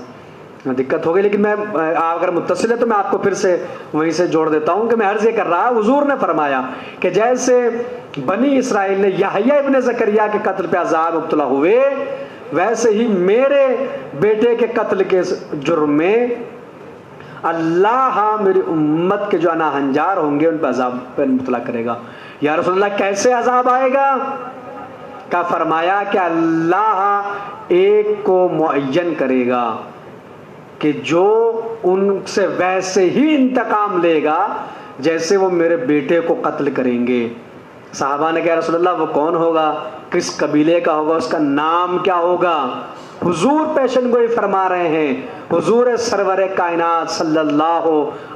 دقت ہو گئی، لیکن میں اگر متصل ہے تو میں آپ کو پھر سے وہیں سے جوڑ دیتا ہوں کہ میں عرض یہ کر رہا، حضور نے فرمایا کہ جیسے بنی اسرائیل نے یحییٰ ابن زکریا کے قتل پہ عذاب مبتلا ہوئے، ویسے ہی میرے بیٹے کے قتل کے جرم میں اللہ میری امت کے جو ناہنجار ہوں گے ان پہ عذاب پہ مبتلا کرے گا۔ یا رسول اللہ کیسے عذاب آئے گا؟ کا فرمایا کہ اللہ ایک کو معین کرے گا کہ جو ان سے ویسے ہی انتقام لے گا جیسے وہ میرے بیٹے کو قتل کریں گے۔ صحابہ نے کہا رسول اللہ وہ کون ہوگا؟ کس قبیلے کا ہوگا؟ اس کا نام کیا ہوگا؟ حضور پیشن گوئی فرما رہے ہیں، حضور سرور کائنات صلی اللہ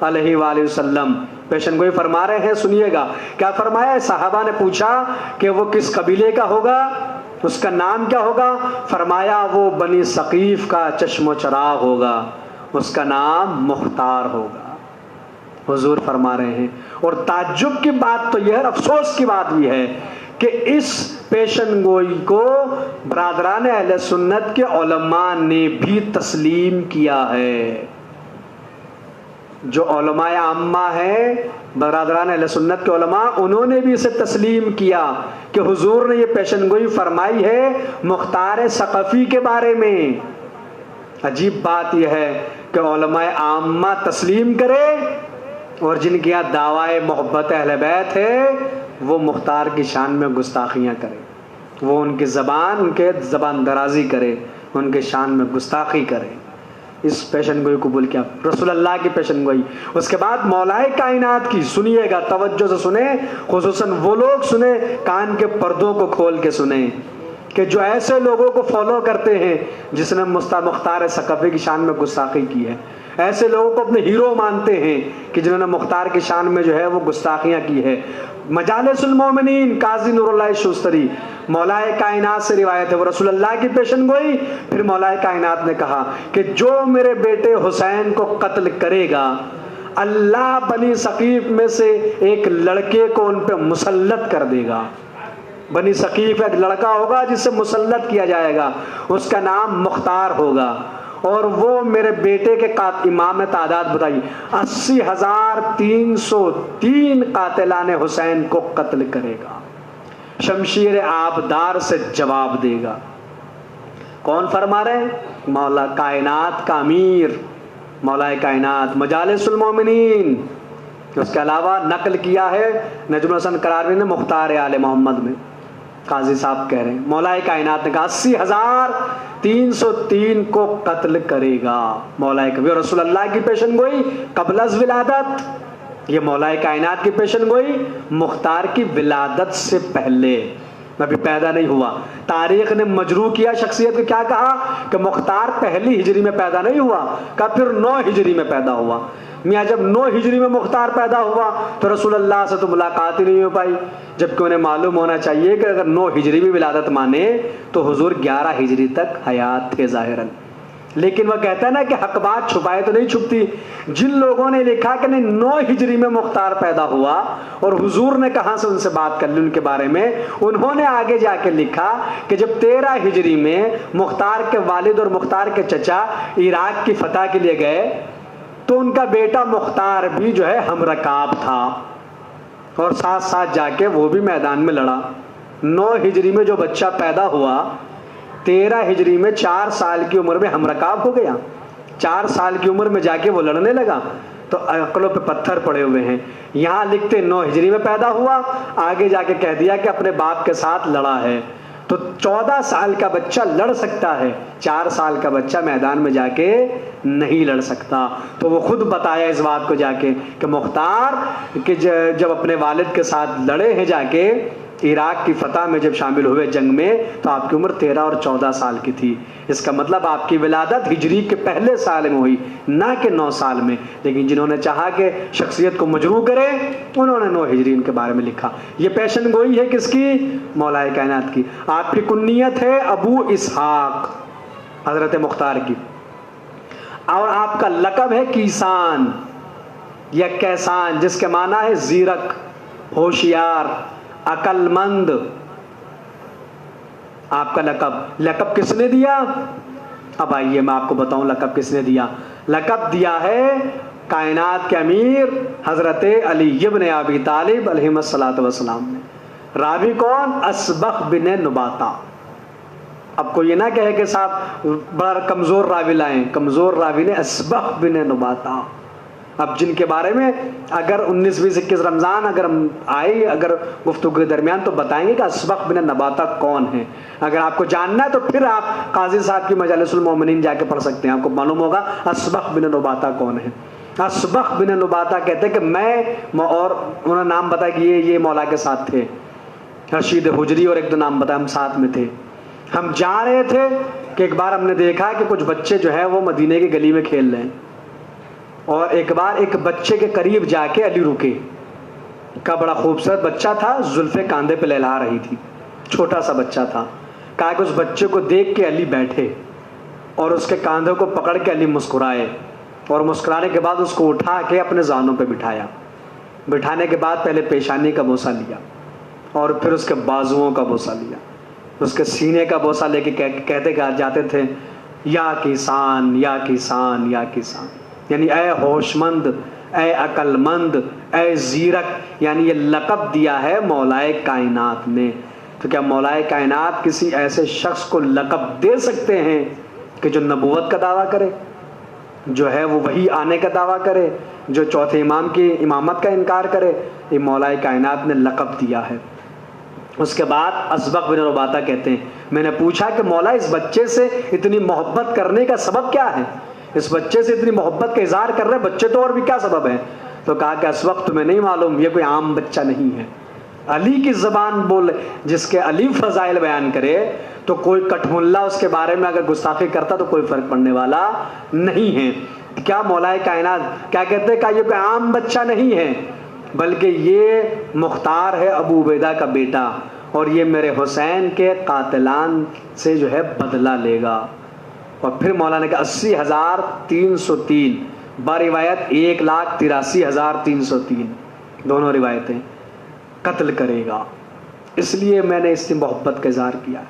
علیہ وآلہ وسلم پیشن گوئی فرما رہے ہیں۔ سنیے گا کیا فرمایا۔ صحابہ نے پوچھا کہ وہ کس قبیلے کا ہوگا، اس کا نام کیا ہوگا؟ فرمایا وہ بنی ثقیف کا چشم و چراغ ہوگا، اس کا نام مختار ہوگا۔ حضور فرما رہے ہیں، اور تعجب کی بات تو یہ ہے، افسوس کی بات بھی ہے کہ اس پیشن گوئی کو برادران اہل سنت کے علماء نے بھی تسلیم کیا ہے۔ جو علماء عامہ ہیں برادران اہل سنت کے علماء، انہوں نے بھی اسے تسلیم کیا کہ حضور نے یہ پیشن گوئی فرمائی ہے مختار ثقفی کے بارے میں۔ عجیب بات یہ ہے کہ علماء عامہ تسلیم کرے اور جن کے یہاں دعوی محبت اہل بیت ہے وہ مختار کی شان میں گستاخیاں کرے، وہ ان کے زبان درازی کرے، ان کے شان میں گستاخی کرے۔ اس پیشن گوئی قبول کیا، رسول اللہ کی پیشن گوئی۔ اس کے بعد مولائے کائنات کی، سنیے گا توجہ سے سنیں، خصوصاً وہ لوگ سنیں کان کے پردوں کو کھول کے سنیں کہ جو ایسے لوگوں کو فالو کرتے ہیں جس نے مختار ثقفی کی شان میں گستاخی کی ہے، ایسے لوگوں کو اپنے ہیرو مانتے ہیں کہ جنہوں نے مختار کی شان میں جو ہے وہ گستاخیاں کی ہے۔ مجالس المومنین قاضی نور اللہ شوستری، مولائے کائنات سے روایت ہے، وہ رسول اللہ کی پیشن گوئی۔ پھر مولائے کائنات نے کہا کہ جو میرے بیٹے حسین کو قتل کرے گا، اللہ بنی ثقیف میں سے ایک لڑکے کو ان پہ مسلط کر دے گا۔ بنی ثقیف ایک لڑکا ہوگا جس سے مسلط کیا جائے گا، اس کا نام مختار ہوگا، اور وہ میرے بیٹے کے امام نے تعداد بتائی 80,303 قاتلان حسین کو قتل کرے گا، شمشیر آبدار سے جواب دے گا۔ کون فرما رہے ہیں؟ مولا کائنات کا امیر، مولا کائنات، مجالس المومنین۔ اس کے علاوہ نقل کیا ہے نجم الحسن قراروی نے مختار آل محمد میں، قاضی صاحب کہہ رہے ہیں مولا کائنات نے کہا 80,303 کو قتل کرے گا مولا کبھی، اور رسول اللہ کی پیشن گوئی قبل از ولادت، یہ مولا کائنات کی پیشن گوئی مختار کی ولادت سے پہلے، ابھی پیدا نہیں ہوا۔ تاریخ نے مجروح کیا شخصیت کو، کیا کہا کہ مختار پہلی ہجری میں پیدا نہیں ہوا، کہا پھر 9 ہجری میں پیدا ہوا۔ میاں جب 9 ہجری میں مختار پیدا ہوا تو رسول اللہ سے تو ملاقات ہی نہیں ہو پائی، جبکہ انہیں معلوم ہونا چاہیے کہ اگر 9 ہجری بھی ولادت مانے تو حضور 11 ہجری تک حیات تھے ظاہراً۔ لیکن وہ کہتا ہے نا کہ حق بات چھپائے تو نہیں چھپتی۔ جن لوگوں نے لکھا کہ نہیں 9 ہجری میں مختار پیدا ہوا اور حضور نے کہاں سے ان سے بات کر لی ان کے بارے میں، انہوں نے آگے جا کے لکھا کہ جب 13 ہجری میں مختار کے والد اور مختار کے چچا عراق کی فتح کے لیے گئے تو ان کا بیٹا مختار بھی جو ہے ہم رکاب تھا اور ساتھ ساتھ جا کے وہ بھی میدان میں لڑا۔ 9 ہجری میں جو بچہ پیدا ہوا 13 ہجری میں 4 سال کی عمر میں ہم رکاب ہو گیا، 4 سال کی عمر میں جا کے وہ لڑنے لگا، تو عقلوں پہ پتھر پڑے ہوئے ہیں۔ یہاں لکھتے 9 ہجری میں پیدا ہوا، آگے جا کے کہہ دیا کہ اپنے باپ کے ساتھ لڑا ہے، تو 14 سال کا بچہ لڑ سکتا ہے، 4 سال کا بچہ میدان میں جا کے نہیں لڑ سکتا۔ تو وہ خود بتایا اس بات کو جا کے کہ مختار کہ جب اپنے والد کے ساتھ لڑے ہیں جا کے عراق کی فتح میں جب شامل ہوئے جنگ میں تو آپ کی عمر 13 اور 14 سال کی تھی۔ اس کا مطلب آپ کی ولادت ہجری کے پہلے سال میں ہوئی، نہ کہ 9 سال میں۔ لیکن جنہوں نے چاہا کہ شخصیت کو مجروح کرے انہوں نے 9 ہجری ان کے بارے میں لکھا۔ یہ پیشن گوئی ہے کس کی؟ مولا کائنات کی۔ آپ کی کنیت ہے ابو اسحاق حضرت مختار کی، اور آپ کا لقب ہے کیسان یا کیسان، جس کے معنی ہے زیرک، ہوشیار، عقل مند۔ آپ کا لقب کس نے دیا؟ اب آئیے میں آپ کو بتاؤں لقب کس نے دیا۔ لقب دیا ہے کائنات کے امیر حضرت علی ابن ابی طالب علیہ الصلوۃ والسلام نے۔ راوی کون؟ اسبغ بن نباتہ۔ اب کوئی یہ نہ کہے کہ صاحب بڑا کمزور راوی لائیں، کمزور راوی نے اسبغ بن نباتہ۔ اب جن کے بارے میں اگر 19 20 21 رمضان اگر ہم آئے اگر گفتگو کے درمیان تو بتائیں گے کہ اسبغ بن نباتہ کون ہے۔ اگر آپ کو جاننا ہے تو پھر آپ قاضی صاحب کی مجالس المومنین جا کے پڑھ سکتے ہیں، آپ کو معلوم ہوگا اسبغ بن نباتہ کون ہے۔ اسبغ بن نباتہ کہتے ہیں کہ میں، اور انہوں نے نام بتایا کہ یہ مولا کے ساتھ تھے، رشید حجری اور 1 2 نام بتایا، ہم ساتھ میں تھے۔ ہم جا رہے تھے کہ ایک بار ہم نے دیکھا کہ کچھ بچے جو ہے وہ مدینے کی گلی میں کھیل رہے ہیں، اور ایک بار ایک بچے کے قریب جا کے علی رکے، کا بڑا خوبصورت بچہ تھا، زلفیں کاندھے پہ لہلا رہی تھی، چھوٹا سا بچہ تھا۔ کہا کہ اس بچے کو دیکھ کے علی بیٹھے اور اس کے کاندھوں کو پکڑ کے علی مسکرائے، اور مسکرانے کے بعد اس کو اٹھا کے اپنے زانوں پہ بٹھایا۔ بٹھانے کے بعد پہلے پیشانی کا بوسہ لیا اور پھر اس کے بازوؤں کا بوسہ لیا، اس کے سینے کا بوسہ لے کے کہتے جاتے تھے یا کسان یا کسان یا کسان، یعنی اے ہوش مند، اے عقل مند، اے زیرک، یعنی یہ لقب دیا ہے مولائے کائنات نے۔ تو کیا مولائے کائنات کسی ایسے شخص کو لقب دے سکتے ہیں کہ جو نبوت کا دعویٰ کرے، جو ہے وہ وحی آنے کا دعویٰ کرے، جو چوتھے امام کی امامت کا انکار کرے؟ یہ مولائے کائنات نے لقب دیا ہے۔ اس کے بعد اسبق بن رباطہ کہتے ہیں میں نے پوچھا کہ مولا اس بچے سے اتنی محبت کرنے کا سبب کیا ہے؟ اس بچے سے اتنی محبت کا اظہار کر رہے بچے تو، اور بھی کیا سبب ہے؟ تو کہا کہ اسبق تمہیں نہیں معلوم، یہ کوئی عام بچہ نہیں ہے، علی کی زبان بول، جس کے علی فضائل بیان کرے تو کوئی کٹھملہ اس کے بارے میں اگر گستاخی کرتا تو کوئی فرق پڑنے والا نہیں ہے۔ کیا مولائے کائنات کیا کہتے ہیں کہ یہ کوئی عام بچہ نہیں ہے، بلکہ یہ مختار ہے ابو عبیدہ کا بیٹا، اور یہ میرے حسین کے قاتلان سے جو ہے بدلہ لے گا۔ اور پھر مولانا کا 80,303 باروایت 1,83,303 دونوں روایتیں قتل کرے گا، اس لیے میں نے اس کی محبت کا اظہار کیا۔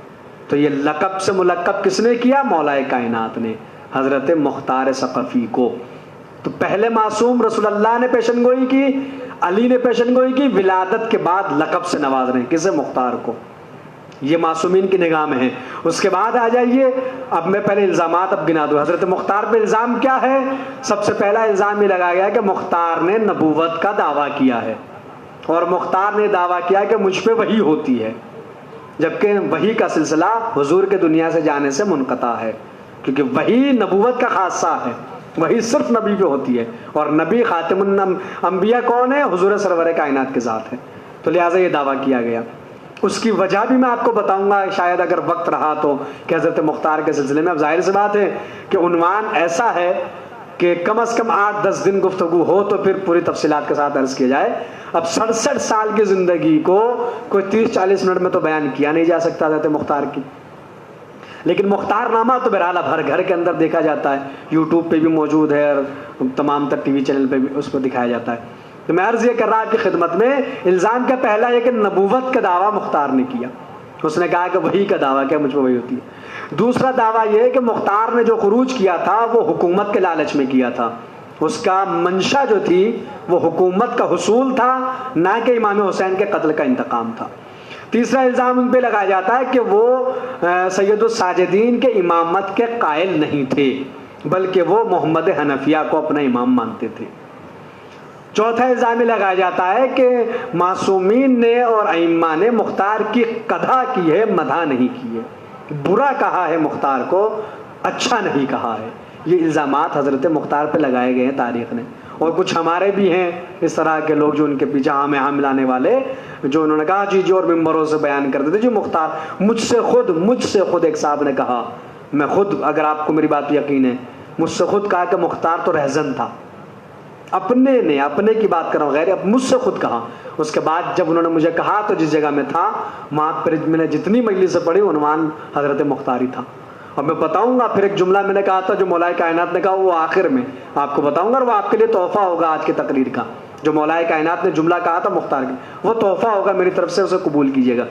تو یہ لقب سے ملقب کس نے کیا؟ مولائے کائنات نے، حضرت مختار ثقفی کو۔ تو پہلے معصوم رسول اللہ نے پیشن گوئی کی، علی نے پیشن گوئی کی، ولادت کے بعد لقب سے نواز رہے ہیں کسے؟ مختار کو۔ یہ معصومین کی نگاہ میں ہے۔ اس کے بعد آ جائیے، اب میں پہلے الزامات اب گنا دوں۔ حضرت مختار پہ الزام کیا ہے؟ سب سے پہلا الزام یہ لگایا گیا کہ مختار نے نبوت کا دعویٰ کیا ہے، اور مختار نے دعویٰ کیا کہ مجھ پہ وحی ہوتی ہے، جبکہ وحی کا سلسلہ حضور کے دنیا سے جانے سے منقطع ہے، کیونکہ وحی نبوت کا خاصہ ہے، وحی صرف نبی پہ ہوتی ہے، اور نبی خاتم الانبیاء کون ہے؟ حضور سرور کائنات کے ذات ہے۔ تو لہٰذا یہ دعویٰ کیا گیا۔ اس کی وجہ بھی میں آپ کو بتاؤں گا شاید اگر وقت رہا تو، کہ حضرت مختار کے سلسلے میں اب ظاہر سی بات ہے کہ عنوان ایسا ہے کہ کم از کم 8-10 دن گفتگو ہو تو پھر پوری تفصیلات کے ساتھ عرض کیا جائے۔ اب 67 سال کی زندگی کو کوئی 30-40 منٹ میں تو بیان کیا نہیں جا سکتا حضرت مختار کی، لیکن مختار نامہ تو بہرحال اب ہر گھر کے اندر دیکھا جاتا ہے، یوٹیوب پہ بھی موجود ہے اور تمام تر ٹی وی چینل پہ بھی اس کو دکھایا جاتا ہے۔ تو میں عرض یہ کر رہا آپ کی خدمت میں، الزام کا پہلا یہ کہ نبوت کا دعویٰ مختار نے کیا، اس نے کہا کہ وحی کا دعویٰ کیا مجھ پہ وحی ہوتی ہے۔ دوسرا دعویٰ یہ ہے کہ مختار نے جو خروج کیا تھا وہ حکومت کے لالچ میں کیا تھا، اس کا منشا جو تھی وہ حکومت کا حصول تھا، نہ کہ امام حسین کے قتل کا انتقام تھا۔ تیسرا الزام ان پہ لگایا جاتا ہے کہ وہ سید الساجدین کے امامت کے قائل نہیں تھے، بلکہ وہ محمد حنفیہ کو اپنا امام مانتے تھے۔ چوتھا الزام لگایا جاتا ہے کہ معصومین نے اور ائمہ نے مختار کی قدح کی ہے، مدح نہیں کی ہے، برا کہا ہے مختار کو، اچھا نہیں کہا ہے۔ یہ الزامات حضرت مختار پہ لگائے گئے ہیں تاریخ نے، اور کچھ ہمارے بھی ہیں اس طرح کے لوگ جو ان کے پیچھے ہاں ملانے والے، جو انہوں نے کہا جی اور ممبروں سے بیان کرتے تھے جی مختار، مجھ سے خود ایک صاحب نے کہا، میں خود، اگر آپ کو میری بات پہ یقین ہے، مجھ سے خود کہا کہ مختار تو رہزن تھا، اپنے کی بات کر رہا ہوں، غیر مجھ سے خود کہا۔ اس کے بعد جب انہوں نے مجھے کہا تو جس جگہ میں تھا وہاں پر میں نے جتنی مجلس سے پڑھی عنوان حضرت مختاری تھا۔ اور میں بتاؤں گا پھر ایک جملہ میں نے کہا تھا جو مولائے کائنات نے کہا، وہ آخر میں آپ کو بتاؤں گا، اور وہ آپ کے لیے تحفہ ہوگا آج کی تقریر کا۔ جو مولائے کائنات نے جملہ کہا تھا مختار کے، وہ تحفہ ہوگا میری طرف سے، اسے قبول کیجیے گا۔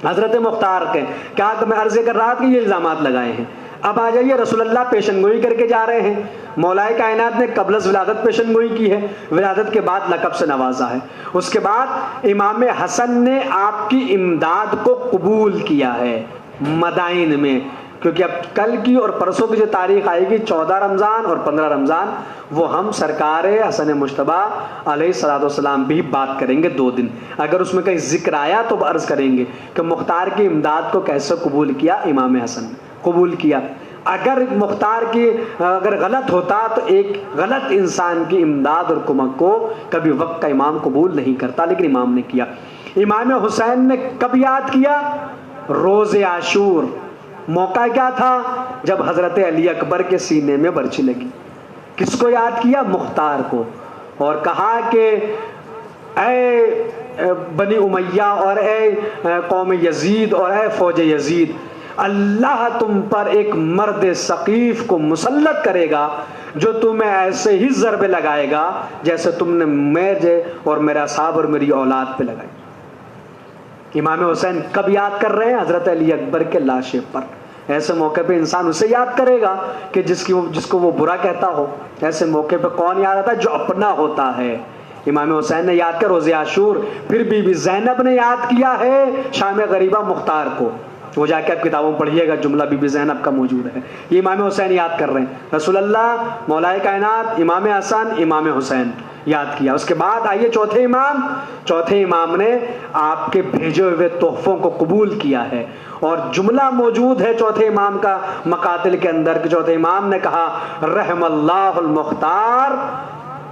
حضرت مختار کے کیا کہ میں عرض کر رہا تھا کہ یہ الزامات لگائے ہیں۔ اب آ جائیے، رسول اللہ پیشن گوئی کر کے جا رہے ہیں، مولائے کائنات نے قبل از ولادت پیشن گوئی کی ہے، ولادت کے بعد لقب سے نوازا ہے۔ اس کے بعد امام حسن نے آپ کی امداد کو قبول کیا ہے مدائن میں، کیونکہ اب کل کی اور پرسوں کی جو تاریخ آئے گی 14 رمضان اور 15 رمضان، وہ ہم سرکار حسن مجتبیٰ علیہ الصلوۃ والسلام بھی بات کریں گے 2 دن۔ اگر اس میں کہیں ذکر آیا تو عرض کریں گے کہ مختار کی امداد کو کیسے قبول کیا امام حسن نے، قبول کیا۔ اگر مختار کی اگر غلط ہوتا تو ایک غلط انسان کی امداد اور کمک کو کبھی وقت کا امام قبول نہیں کرتا، لیکن امام نے کیا۔ امام حسین نے کب یاد کیا؟ روز عاشور۔ موقع کیا تھا؟ جب حضرت علی اکبر کے سینے میں برچھی لگی۔ کس کو یاد کیا؟ مختار کو، اور کہا کہ اے بنی امیہ اور اے قوم یزید اور اے فوج یزید، اللہ تم پر ایک مرد ثقیف کو مسلط کرے گا جو تمہیں ایسے ہی ضربے لگائے گا جیسے تم نے مجھے اور میرا اصحاب اور میری اولاد پہ لگائی۔ امام حسین کب یاد کر رہے ہیں؟ حضرت علی اکبر کے لاشے پر، ایسے موقع پہ انسان اسے یاد کرے گا کہ جس کو وہ برا کہتا ہو. ایسے موقع پہ کون یاد آتا ہے؟ جو اپنا ہوتا ہے. امام حسین نے یاد کیا روز عاشور، پھر بی بی زینب نے یاد کیا ہے شام غریبہ مختار کو. وہ جا کے آپ کتابوں پڑھیے گا، جملہ بی بی زینب کا موجود ہے. یہ امام حسین یاد کر رہے ہیں. رسول اللہ، مولا کائنات، امام حسن، امام حسین یاد کیا. اس کے بعد آئیے چوتھے امام نے آپ کے بھیجے ہوئے تحفوں کو قبول کیا ہے. اور جملہ موجود ہے چوتھے امام کا مقاتل کے اندر کہ چوتھے امام نے کہا رحم اللہ المختار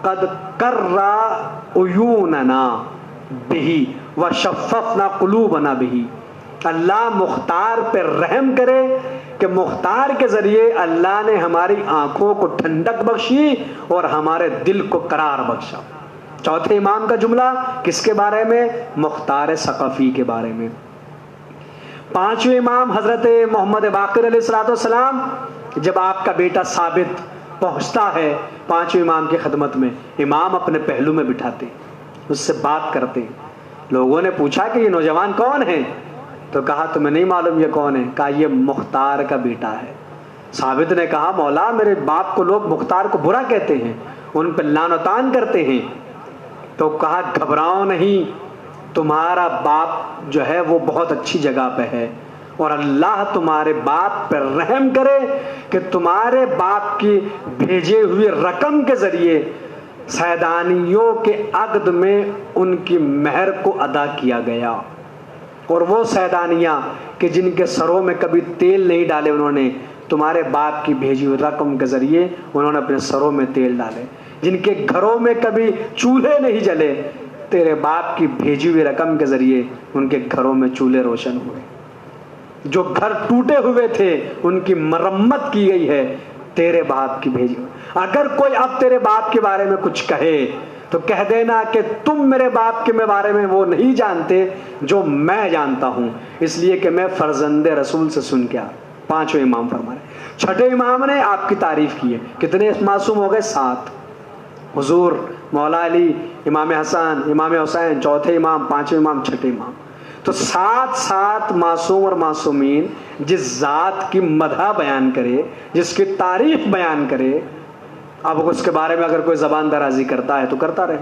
قد کرا عیوننا بہی وشففنا قلوبنا بہی. اللہ مختار پہ رحم کرے کہ مختار کے ذریعے اللہ نے ہماری آنکھوں کو ٹھنڈک بخشی اور ہمارے دل کو قرار بخشا. چوتھے امام کا جملہ کس کے بارے میں؟ مختار ثقفی کے بارے میں. پانچویں امام حضرت محمد باقر علیہ السلام، جب آپ کا بیٹا ثابت پہنچتا ہے پانچویں امام کی خدمت میں، امام اپنے پہلو میں بٹھاتے، اس سے بات کرتے. لوگوں نے پوچھا کہ یہ نوجوان کون ہے؟ تو کہا تمہیں نہیں معلوم یہ کون ہے؟ کہا یہ مختار کا بیٹا ہے. ثابت نے کہا مولا میرے باپ کو لوگ مختار کو برا کہتے ہیں، ان پہ لعن و طعن کرتے ہیں. تو کہا گھبراؤ نہیں، تمہارا باپ جو ہے وہ بہت اچھی جگہ پہ ہے اور اللہ تمہارے باپ پہ رحم کرے کہ تمہارے باپ کی بھیجے ہوئی رقم کے ذریعے سیدانیوں کے عقد میں ان کی مہر کو ادا کیا گیا. اور وہ سیدانیاں کہ جن کے سروں میں کبھی تیل نہیں ڈالے انہوں نے، تمہارے باپ کی بھیجی ہوئی رقم کے ذریعے انہوں نے اپنے سروں میں تیل ڈالے. جن کے گھروں میں کبھی چولہے نہیں جلے، تیرے باپ کی بھیجی ہوئی رقم کے ذریعے ان کے گھروں میں چولہے روشن ہوئے. جو گھر ٹوٹے ہوئے تھے ان کی مرمت کی گئی ہے تیرے باپ کی بھیجی ہوئی. اگر کوئی اب تیرے باپ کے بارے میں کچھ کہے تو کہہ دینا کہ تم میرے باپ کے بارے میں وہ نہیں جانتے جو میں جانتا ہوں، اس لیے کہ میں فرزند رسول سے سن کے آیا. پانچویں امام فرمائے. چھٹے امام نے آپ کی تعریف کی ہے. کتنے معصوم ہو گئے؟ 7. حضور، مولا علی، امام حسن، امام حسین، چوتھے امام، پانچویں امام، چھٹے امام. تو 7 معصوم اور معصومین جس ذات کی مدح بیان کرے، جس کی تعریف بیان کرے، اب اس کے بارے میں اگر کوئی زبان درازی کرتا ہے تو کرتا رہے،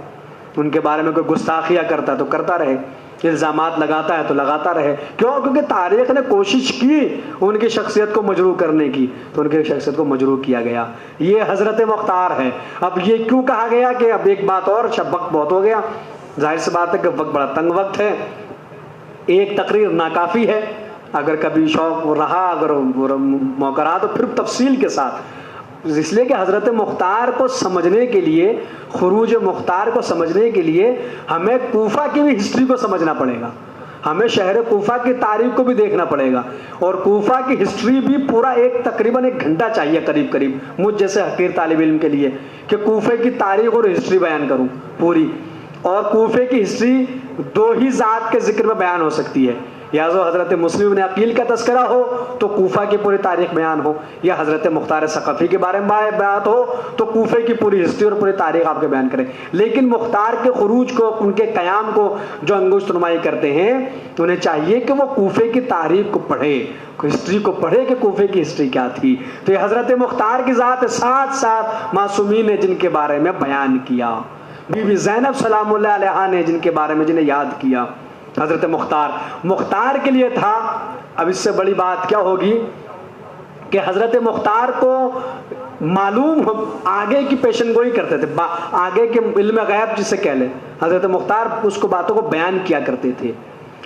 ان کے بارے میں کوئی گستاخیاں کرتا ہے تو کرتا رہے، الزامات لگاتا ہے تو لگاتا رہے. کیوں؟ کیونکہ تاریخ نے کوشش کی ان کی شخصیت کو مجروح کرنے کی، تو ان کی شخصیت کو مجروح کیا گیا. یہ حضرت مختار ہے. اب یہ کیوں کہا گیا کہ اب ایک بات اور، وقت بہت ہو گیا، ظاہر سی بات ہے کہ وقت بڑا تنگ وقت ہے، ایک تقریر ناکافی ہے. اگر کبھی شوق رہا، اگر موقع رہا تو پھر تفصیل کے ساتھ، اس لیے کہ حضرت مختار کو سمجھنے کے لیے، خروج مختار کو سمجھنے کے لیے ہمیں کوفہ کی بھی ہسٹری کو سمجھنا پڑے گا، ہمیں شہر کوفہ کی تاریخ کو بھی دیکھنا پڑے گا. اور کوفہ کی ہسٹری بھی پورا تقریباً 1 گھنٹہ چاہیے قریب مجھ جیسے حقیر طالب علم کے لیے کہ کوفے کی تاریخ اور ہسٹری بیان کروں پوری. اور کوفے کی ہسٹری 2 ہی ذات کے ذکر میں بیان ہو سکتی ہے، یا تو حضرت مسلم بن عقیل کا تذکرہ ہو تو کوفہ کی پوری تاریخ بیان ہو، یا حضرت مختار ثقفی کے بارے میں بات ہو تو کوفے کی پوری ہسٹری اور پوری تاریخ آپ کے بیان کریں. لیکن مختار کے خروج کو، ان کے قیام کو جو انگشت نمائی کرتے ہیں تو انہیں چاہیے کہ وہ کوفے کی تاریخ کو پڑھے، ہسٹری کو پڑھے کہ کوفے کی ہسٹری کیا تھی. تو یہ حضرت مختار کی ذات 7 معصومین نے جن کے بارے میں بیان کیا. بی بی زینب سلام اللہ علیہا نے جن کے بارے میں جنہیں یاد کیا. حضرت مختار کے لیے تھا. اب اس سے بڑی بات کیا ہوگی کہ حضرت مختار کو معلوم آگے کی پیشن گوئی کرتے تھے، آگے کے علم غیب جسے کہہ لیں. حضرت مختار اس کو باتوں کو بیان کیا کرتے تھے.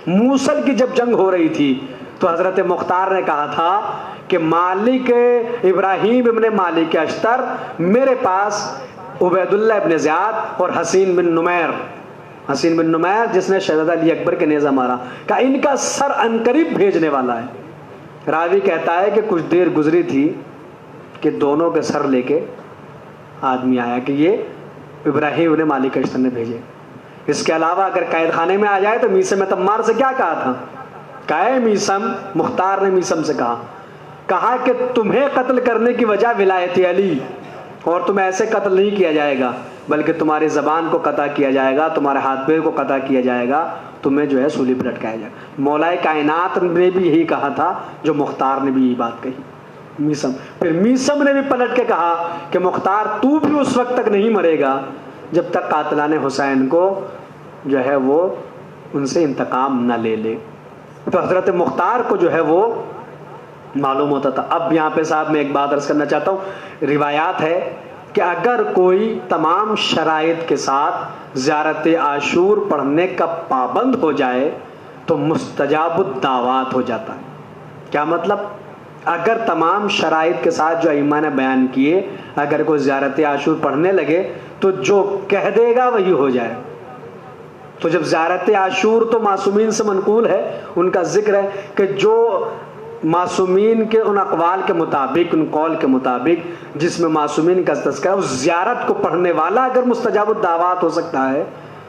موصل کی جب جنگ ہو رہی تھی تو حضرت مختار نے کہا تھا کہ مالک ابراہیم ابن مالک اشتر میرے پاس عبید اللہ ابن زیاد اور حسین بن نمیر جس نے شہزادہ علی اکبر کے نیزہ مارا، کہ ان کا سر عنقریب بھیجنے والا ہے. راوی کہتا ہے کہ کچھ دیر گزری تھی کہ دونوں کے سر لے کے آدمی آیا کہ یہ ابراہیم ابن مالک اشتر نے بھیجے. اس کے علاوہ اگر قید خانے میں آ جائے تو میسم تمار سے کیا کہا تھا؟ کہے میسم، مختار نے میسم سے کہا کہ تمہیں قتل کرنے کی وجہ ولایت علی، اور تمہیں ایسے قتل نہیں کیا جائے گا بلکہ تمہاری زبان کو قطع کیا جائے گا، تمہارے ہاتھ پیر کو قطع کیا جائے گا، تمہیں جو ہے سولی پہ لٹکایا جائے. مولا کائنات نے بھی یہی کہا تھا جو مختار نے بھی یہی بات کہی. میسم پھر میسم نے بھی پلٹ کے کہا کہ مختار تو بھی اس وقت تک نہیں مرے گا جب تک قاتلان حسین کو جو ہے وہ ان سے انتقام نہ لے لے. تو حضرت مختار کو جو ہے وہ معلوم ہوتا تھا. اب یہاں پہ صاحب میں ایک بات عرض کرنا چاہتا ہوں. روایات ہے کہ اگر کوئی تمام شرائط کے ساتھ زیارت عاشور پڑھنے کا پابند ہو جائے تو مستجاب الدعوات ہو جاتا ہے. کیا مطلب؟ اگر تمام شرائط کے ساتھ جو ائمہ نے بیان کیے اگر کوئی زیارت عاشور پڑھنے لگے تو جو کہہ دے گا وہی ہو جائے. تو جب زیارت عاشور تو معصومین سے منقول ہے, ان کا ذکر ہے کہ جو معصومین کے ان اقوال کے مطابق, ان قول کے مطابق جس میں معصومین کا تذکرہ ہے, اس زیارت کو پڑھنے والا اگر مستجاب الدعوات ہو سکتا ہے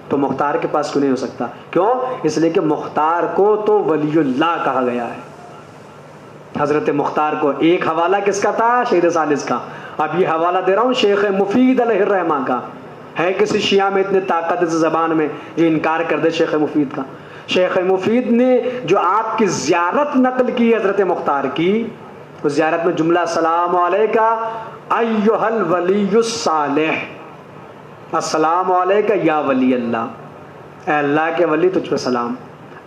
تو مختار کے پاس کیوں نہیں ہو سکتا؟ کیوں؟ اس لیے کہ مختار کو تو ولی اللہ کہا گیا ہے. حضرت مختار کو ایک حوالہ کس کا تھا؟ شہید ثالث کا. اب یہ حوالہ دے رہا ہوں شیخ مفید علیہ الرحمہ کا. ہے کسی شیعہ میں اتنے طاقت اس زبان میں جو انکار کر دے شیخ مفید کا؟ شیخ مفید نے جو آپ کی زیارت نقل کی حضرت مختار کی, اس زیارت میں جملہ السلام علیکہ ایھا الولی الصالح, السلام علیکہ یا ولی اللہ, اے اللہ کے ولی تجھ پہ سلام,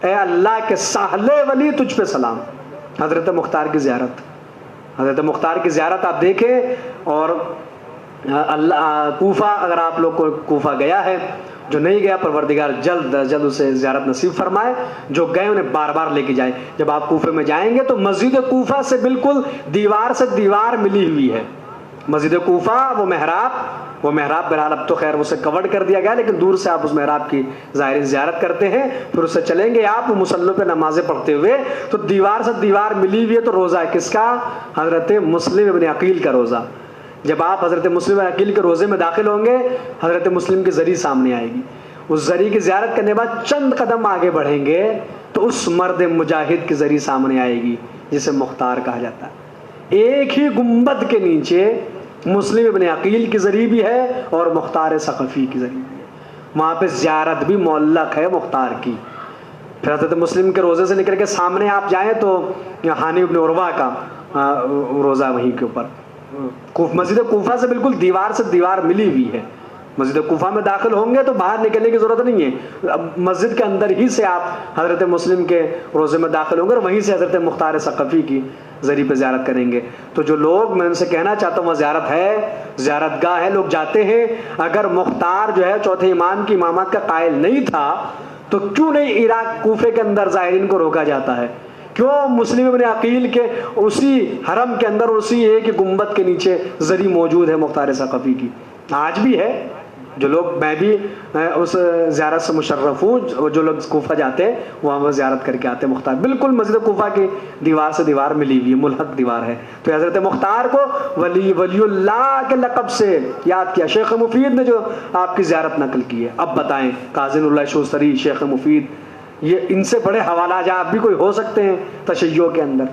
اے اللہ کے ساحلے ولی تجھ پہ سلام. حضرت مختار کی زیارت, حضرت مختار کی زیارت آپ دیکھیں. اور کوفہ, اگر آپ لوگ کو کوفہ گیا ہے, جو نہیں گیا پروردگار جلد از جلد اسے زیارت نصیب فرمائے, جو گئے انہیں بار بار لے کے جائیں. جب آپ کوفے میں جائیں گے تو مسجد کوفہ سے بالکل دیوار سے دیوار ملی ہوئی ہے. مسجد کوفہ وہ محراب بہرحال اب تو خیر اسے کورڈ کر دیا گیا, لیکن دور سے آپ اس محراب کی ظاہری زیارت کرتے ہیں. پھر اس سے چلیں گے آپ مصلوں پہ نمازیں پڑھتے ہوئے, تو دیوار سے دیوار ملی ہوئی ہے. تو روزہ ہے کس کا؟ حضرت مسلم ابن عقیل کا روزہ. جب آپ حضرت مسلم ابن عقیل کے روزے میں داخل ہوں گے, حضرت مسلم کی زری سامنے آئے گی. اس زری کی زیارت کرنے بعد چند قدم آگے بڑھیں گے تو اس مرد مجاہد کی زری سامنے آئے گی جسے مختار کہا جاتا ہے. ایک ہی گنبد کے نیچے مسلم ابن عقیل کی زری بھی ہے اور مختار ثقفی کی زری بھی ہے. وہاں پہ زیارت بھی معلق ہے مختار کی. پھر حضرت مسلم کے روزے سے نکل کے سامنے آپ جائیں تو حانی ابن عروہ کا روزہ وہیں کے اوپر. مسجد کوفہ سے بالکل دیوار سے دیوار ملی ہوئی ہے. مسجد کوفہ میں داخل ہوں گے تو باہر نکلنے کی ضرورت نہیں ہے, مسجد کے اندر ہی سے آپ حضرت مسلم کے روزے میں داخل ہوں گے اور وہیں سے حضرت مختار ثقفی کی ذریعے پہ زیارت کریں گے. تو جو لوگ, میں ان سے کہنا چاہتا ہوں, وہ زیارت ہے, زیارت گاہ ہے, لوگ جاتے ہیں. اگر مختار جو ہے چوتھے امام کی امامت کا قائل نہیں تھا تو کیوں نہیں عراق کوفے کے اندر زائرین کو روکا جاتا ہے؟ کیوں مسلم ابن عقیل کے اسی حرم کے اندر اسی ایک گنبد کے نیچے زری موجود ہے مختار ثقفی کی؟ آج بھی ہے. جو لوگ, میں بھی اس زیارت سے مشرف ہوں, جو لوگ کوفہ جاتے ہیں وہاں وہ زیارت کر کے آتے ہیں. مختار بالکل مسجد کوفہ کی دیوار سے دیوار ملی ہوئی ہے, ملحق دیوار ہے. تو حضرت مختار کو ولی اللہ کے لقب سے یاد کیا. شیخ مفید نے جو آپ کی زیارت نقل کی ہے. اب بتائیں, کاظم اللہ شوستری, شیخ مفید, یہ ان سے بڑے حوالہ آپ بھی کوئی ہو سکتے ہیں تشیع کے اندر,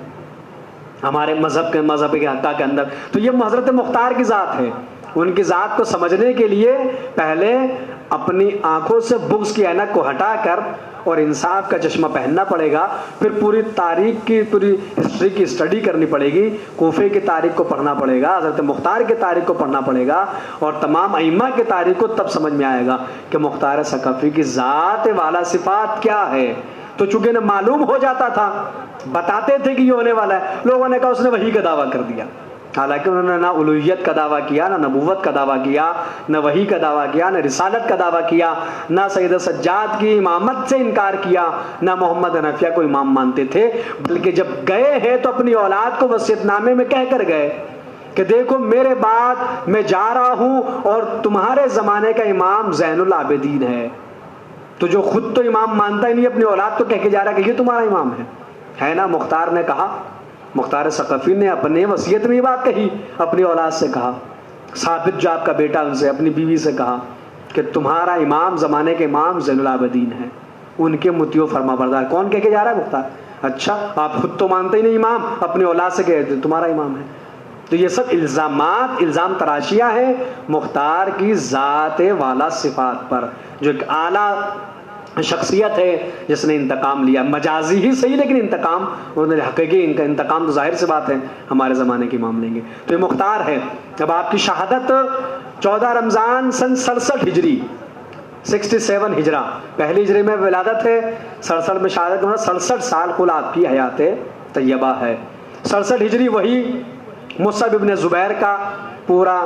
ہمارے مذہب کے حقہ کے اندر؟ تو یہ حضرت مختار کی ذات ہے. ان کی ذات کو سمجھنے کے لیے پہلے اپنی آنکھوں سے بغض کی عینک کو ہٹا کر اور انصاف کا چشمہ پہننا پڑے گا. پھر پوری تاریخ کی, پوری ہسٹری کی اسٹڈی کرنی پڑے گی. کوفے کی تاریخ کو پڑھنا پڑے گا, حضرت مختار کی تاریخ کو پڑھنا پڑے گا, اور تمام ائمہ کی تاریخ کو, تب سمجھ میں آئے گا کہ مختار ثقفی کی ذات والا صفات کیا ہے. تو چونکہ انہیں معلوم ہو جاتا تھا, بتاتے تھے کہ یہ ہونے والا ہے, لوگوں نے کہا اس نے وحی کا دعویٰ کر دیا. حالانکہ انہوں نے نہ الوہیت کا دعویٰ کیا, نہ نبوت کا دعویٰ کیا, نہ وحی کا دعویٰ کیا, نہ رسالت کا دعویٰ کیا, نہ سید سجاد کی امامت سے انکار کیا, نہ محمد حنفیہ کو امام مانتے تھے. بلکہ جب گئے ہیں تو اپنی اولاد کو وصیت نامے میں کہہ کر گئے کہ دیکھو میرے بعد میں جا رہا ہوں اور تمہارے زمانے کا امام زین العابدین ہے. تو جو خود تو امام مانتا ہی نہیں, اپنی اولاد کو کہہ کے جا رہا کہ یہ تمہارا امام ہے نا. مختار نے کہا, مختار ثقفی نے اپنے وصیت میں یہ بات کہی, اپنی اولاد سے کہا. ثابت جو آپ کا بیٹا, ان سے, اپنی بیوی سے کہا کہ تمہارا امام زمانے کے امام زین العابدین ہیں, ان کے مطیع و فرما بردار. کون کہہ کے جا رہا ہے؟ مختار. اچھا, آپ خود تو مانتے ہی نہیں امام, اپنی اولاد سے کہتے تمہارا امام ہے. تو یہ سب الزامات, الزام تراشیاں ہیں مختار کی ذات والا صفات پر, جو ایک اعلیٰ شخصیت ہے جس نے انتقام لیا، مجازی ہی صحیح لیکن انتقام، انہوں نے حقیقی انتقام تو ظاہر سی بات ہے ہمارے زمانے کی امام لیں گے. تو یہ مختار ہے. اب آپ کی شہادت 14 رمضان سن 67 ہجری، 67 ہجرہ، پہلی ہجری میں ولادت ہے، 67 میں شہادت، 67 سال کل آپ کی حیات طیبہ ہے. 67 ہجری وہی مصعب ابن زبیر کا پورا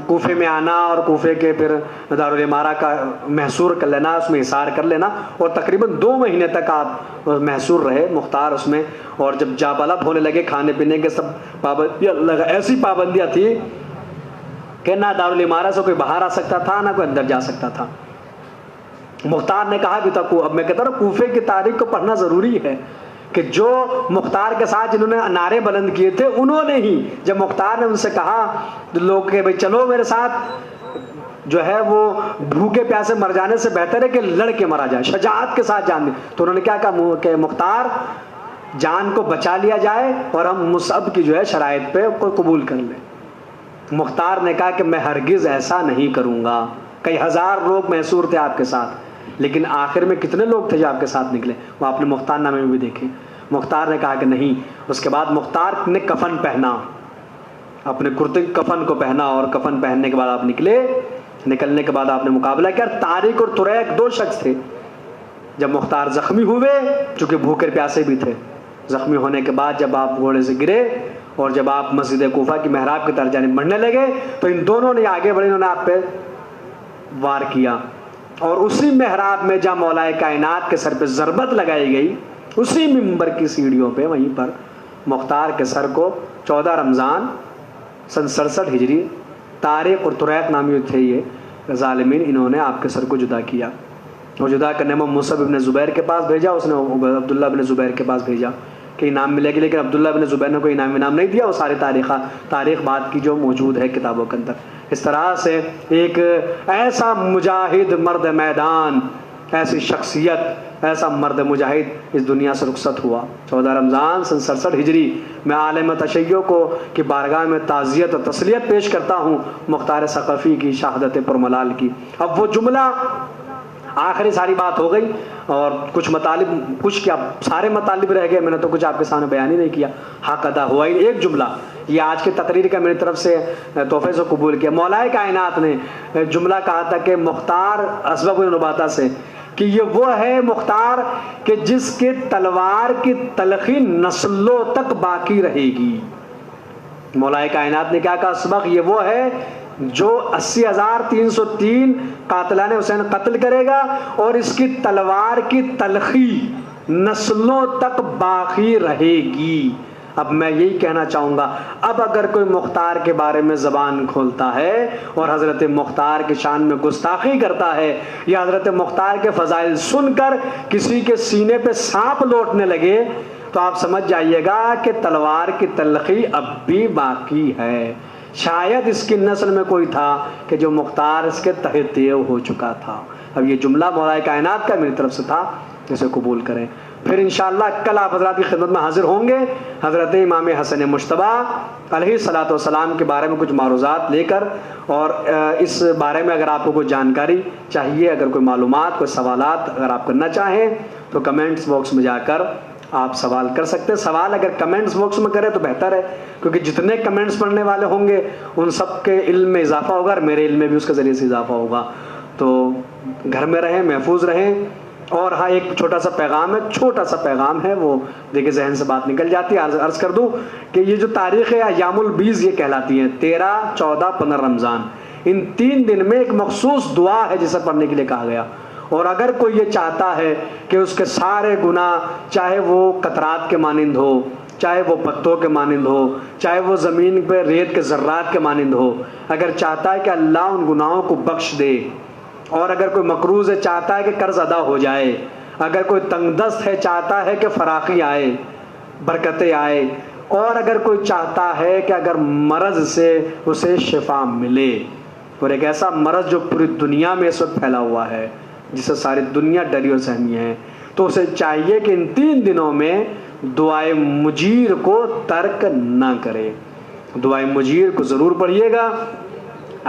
کوفے میں آنا اور کوفے کے پھر دارالامارہ کا محصور کر لینا، اس میں حصار کر لینا، اور تقریباً 2 مہینے تک آپ محصور رہے مختار اس میں. اور جب جا بلب ہونے لگے کھانے پینے کے سب پابندیاں، ایسی پابندیاں تھی کہ نہ دارالامارہ سے کوئی باہر آ سکتا تھا نہ کوئی اندر جا سکتا تھا. مختار نے کہا بھی تھا، اب میں کہتا ہوں کوفے کی تاریخ کو پڑھنا ضروری ہے کہ جو مختار کے ساتھ جنہوں نے نعرے بلند کیے تھے انہوں نے ہی، جب مختار نے ان سے کہا لوگ کہ بھئی چلو میرے ساتھ، جو ہے وہ بھوکے پیاسے مر جانے سے بہتر ہے کہ لڑ کے مرا جائے، شجاعت کے ساتھ جان دیں. تو انہوں نے کیا کہا کہ مختار جان کو بچا لیا جائے اور ہم مصعب کی جو ہے شرائط پہ کوئی قبول کر لیں. مختار نے کہا کہ میں ہرگز ایسا نہیں کروں گا. کئی ہزار لوگ محصور تھے آپ کے ساتھ، لیکن آخر میں کتنے لوگ تھے جو آپ کے ساتھ نکلے، وہ آپ نے مختار نامے میں بھی دیکھے. مختار نے کہا کہ نہیں. اس کے بعد مختار نے کفن پہنا، اپنے کرتے کفن کو پہنا، اور کفن پہننے کے بعد آپ نکلے. نکلنے کے بعد آپ نے مقابلہ کیا. طارق اور طریق 2 شخص تھے. جب مختار زخمی ہوئے، چونکہ بھوکے پیاسے بھی تھے، زخمی ہونے کے بعد جب آپ گھوڑے سے گرے اور جب آپ مسجد کوفہ کی محراب کی طرف جانب بڑھنے لگے تو ان دونوں نے آگے بڑھے، انہوں نے آپ پہ وار کیا. اور اسی محراب میں جہاں مولا کائنات کے سر پہ ضربت لگائی گئی، اسی منبر کی سیڑھیوں پہ وہیں پر مختار کے سر کو 14 رمضان سن 67 ہجری، طارق اور طریق نامی تھے یہ ظالمین، انہوں نے آپ کے سر کو جدا کیا. اور جدا کرنے میں مصعب ابن زبیر کے پاس بھیجا، اس نے عبداللہ ابن زبیر کے پاس بھیجا کہ انعام ملے گی، لیکن عبداللہ ابن زبیر نے کوئی انعام نہیں دیا. وہ سارے تاریخ بات کی جو موجود ہے کتابوں کے اندر. اس طرح سے ایک ایسا مجاہد مرد میدان، ایسی شخصیت، ایسا مرد مجاہد اس دنیا سے رخصت ہوا 14 رمضان سن 67 ہجری. میں عالم تشیع کو کی بارگاہ میں تعزیت اور تسلیت پیش کرتا ہوں مختار ثقفی کی شہادت پرملال کی. اب وہ جملہ آخری ساری بات ہو گئی اور کچھ مطالب، کچھ کیا سارے مطالب رہ گئے، میں نے تو کچھ آپ کے سامنے بیان ہی نہیں کیا. حق ادا ہوا ہی ایک جملہ، یہ آج کی تقریر کا میری طرف سے تحفے سے قبول کیا. مولا کائنات نے جملہ کہا تھا کہ مختار اسباب النباتہ سے، کہ یہ وہ ہے مختار کہ جس کے تلوار کی تلخی نسلوں تک باقی رہے گی. مولا کائنات نے کیا کہا؟ اسبق یہ وہ ہے جو 80,303 قاتلان حسین قتل کرے گا اور اس کی تلوار کی تلخی نسلوں تک باقی رہے گی. اب میں یہی کہنا چاہوں گا، اب اگر کوئی مختار کے بارے میں زبان کھولتا ہے اور حضرت مختار کی شان میں گستاخی کرتا ہے یا حضرت مختار کے فضائل سن کر کسی کے سینے پہ سانپ لوٹنے لگے تو آپ سمجھ جائیے گا کہ تلوار کی تلخی اب بھی باقی ہے. شاید اس کی نسل میں کوئی تھا کہ جو مختار اس کے تحت دیو ہو چکا تھا. اب یہ جملہ مولا کائنات کا میری طرف سے تھا، اسے قبول کریں. پھر انشاءاللہ کل آپ حضرات کی خدمت میں حاضر ہوں گے حضرت امام حسن مجتبی علیہ الصلوۃ والسلام کے بارے میں کچھ معروضات لے کر، اور اس بارے میں اگر آپ کو کوئی جانکاری چاہیے، اگر کوئی معلومات، کوئی سوالات اگر آپ کرنا چاہیں تو کمنٹس باکس میں جا کر آپ سوال کر سکتے ہیں. سوال اگر کمنٹس باکس میں کریں تو بہتر ہے، کیونکہ جتنے کمنٹس پڑھنے والے ہوں گے ان سب کے علم میں اضافہ ہوگا اور میرے علم میں بھی اس کے ذریعے سے اضافہ ہوگا. تو گھر میں رہیں، محفوظ رہیں. اور ہاں ایک چھوٹا سا پیغام ہے، چھوٹا سا پیغام ہے، وہ دیکھیں ذہن سے بات نکل جاتی ہے. عرض کر دوں کہ یہ جو تاریخ ہے ایام البیض یہ کہلاتی ہیں، 13، 14، 15 رمضان. ان 3 دن میں ایک مخصوص دعا ہے جسے پڑھنے کے لیے کہا گیا. اور اگر کوئی یہ چاہتا ہے کہ اس کے سارے گناہ، چاہے وہ قطرات کے مانند ہو، چاہے وہ پتوں کے مانند ہو، چاہے وہ زمین پہ ریت کے ذرات کے مانند ہو، اگر چاہتا ہے کہ اللہ ان گناہوں کو بخش دے، اور اگر کوئی مقروض ہے چاہتا ہے کہ قرض ادا ہو جائے، اگر کوئی تنگ دست ہے چاہتا ہے کہ فراخی آئے، برکتیں آئے، اور اگر کوئی چاہتا ہے کہ اگر مرض سے اسے شفا ملے، اور ایک ایسا مرض جو پوری دنیا میں اس وقت پھیلا ہوا ہے جس سے ساری دنیا ڈری اور سہمی ہے، تو اسے چاہیے کہ ان 3 دنوں میں دعائے مجیر کو ترک نہ کرے. دعائے مجیر کو ضرور پڑھیے گا.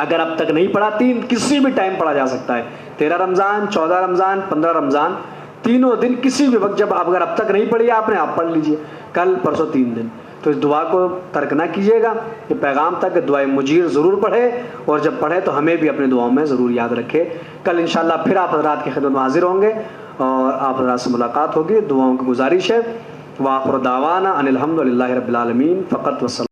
اگر اب تک نہیں پڑھا، کسی بھی ٹائم پڑھا جا سکتا ہے. 13 رمضان، 14 رمضان، 15 رمضان، تینوں دن کسی بھی وقت جب اگر اب تک نہیں پڑھی آپ نے، آپ پڑھ لیجئے، کل پرسوں 3 دن. تو اس دعا کو ترک نہ کیجیے گا. یہ پیغام تھا کہ دعائے مجیر ضرور پڑھے، اور جب پڑھے تو ہمیں بھی اپنے دعاؤں میں ضرور یاد رکھے. کل انشاءاللہ پھر آپ حضرات کی خدمت میں حاضر ہوں گے اور آپ حضرات سے ملاقات ہوگی. دعاؤں کی گزارش ہے. وآخر دعوانا ان الحمد للہ رب العالمین. فقط وسلام.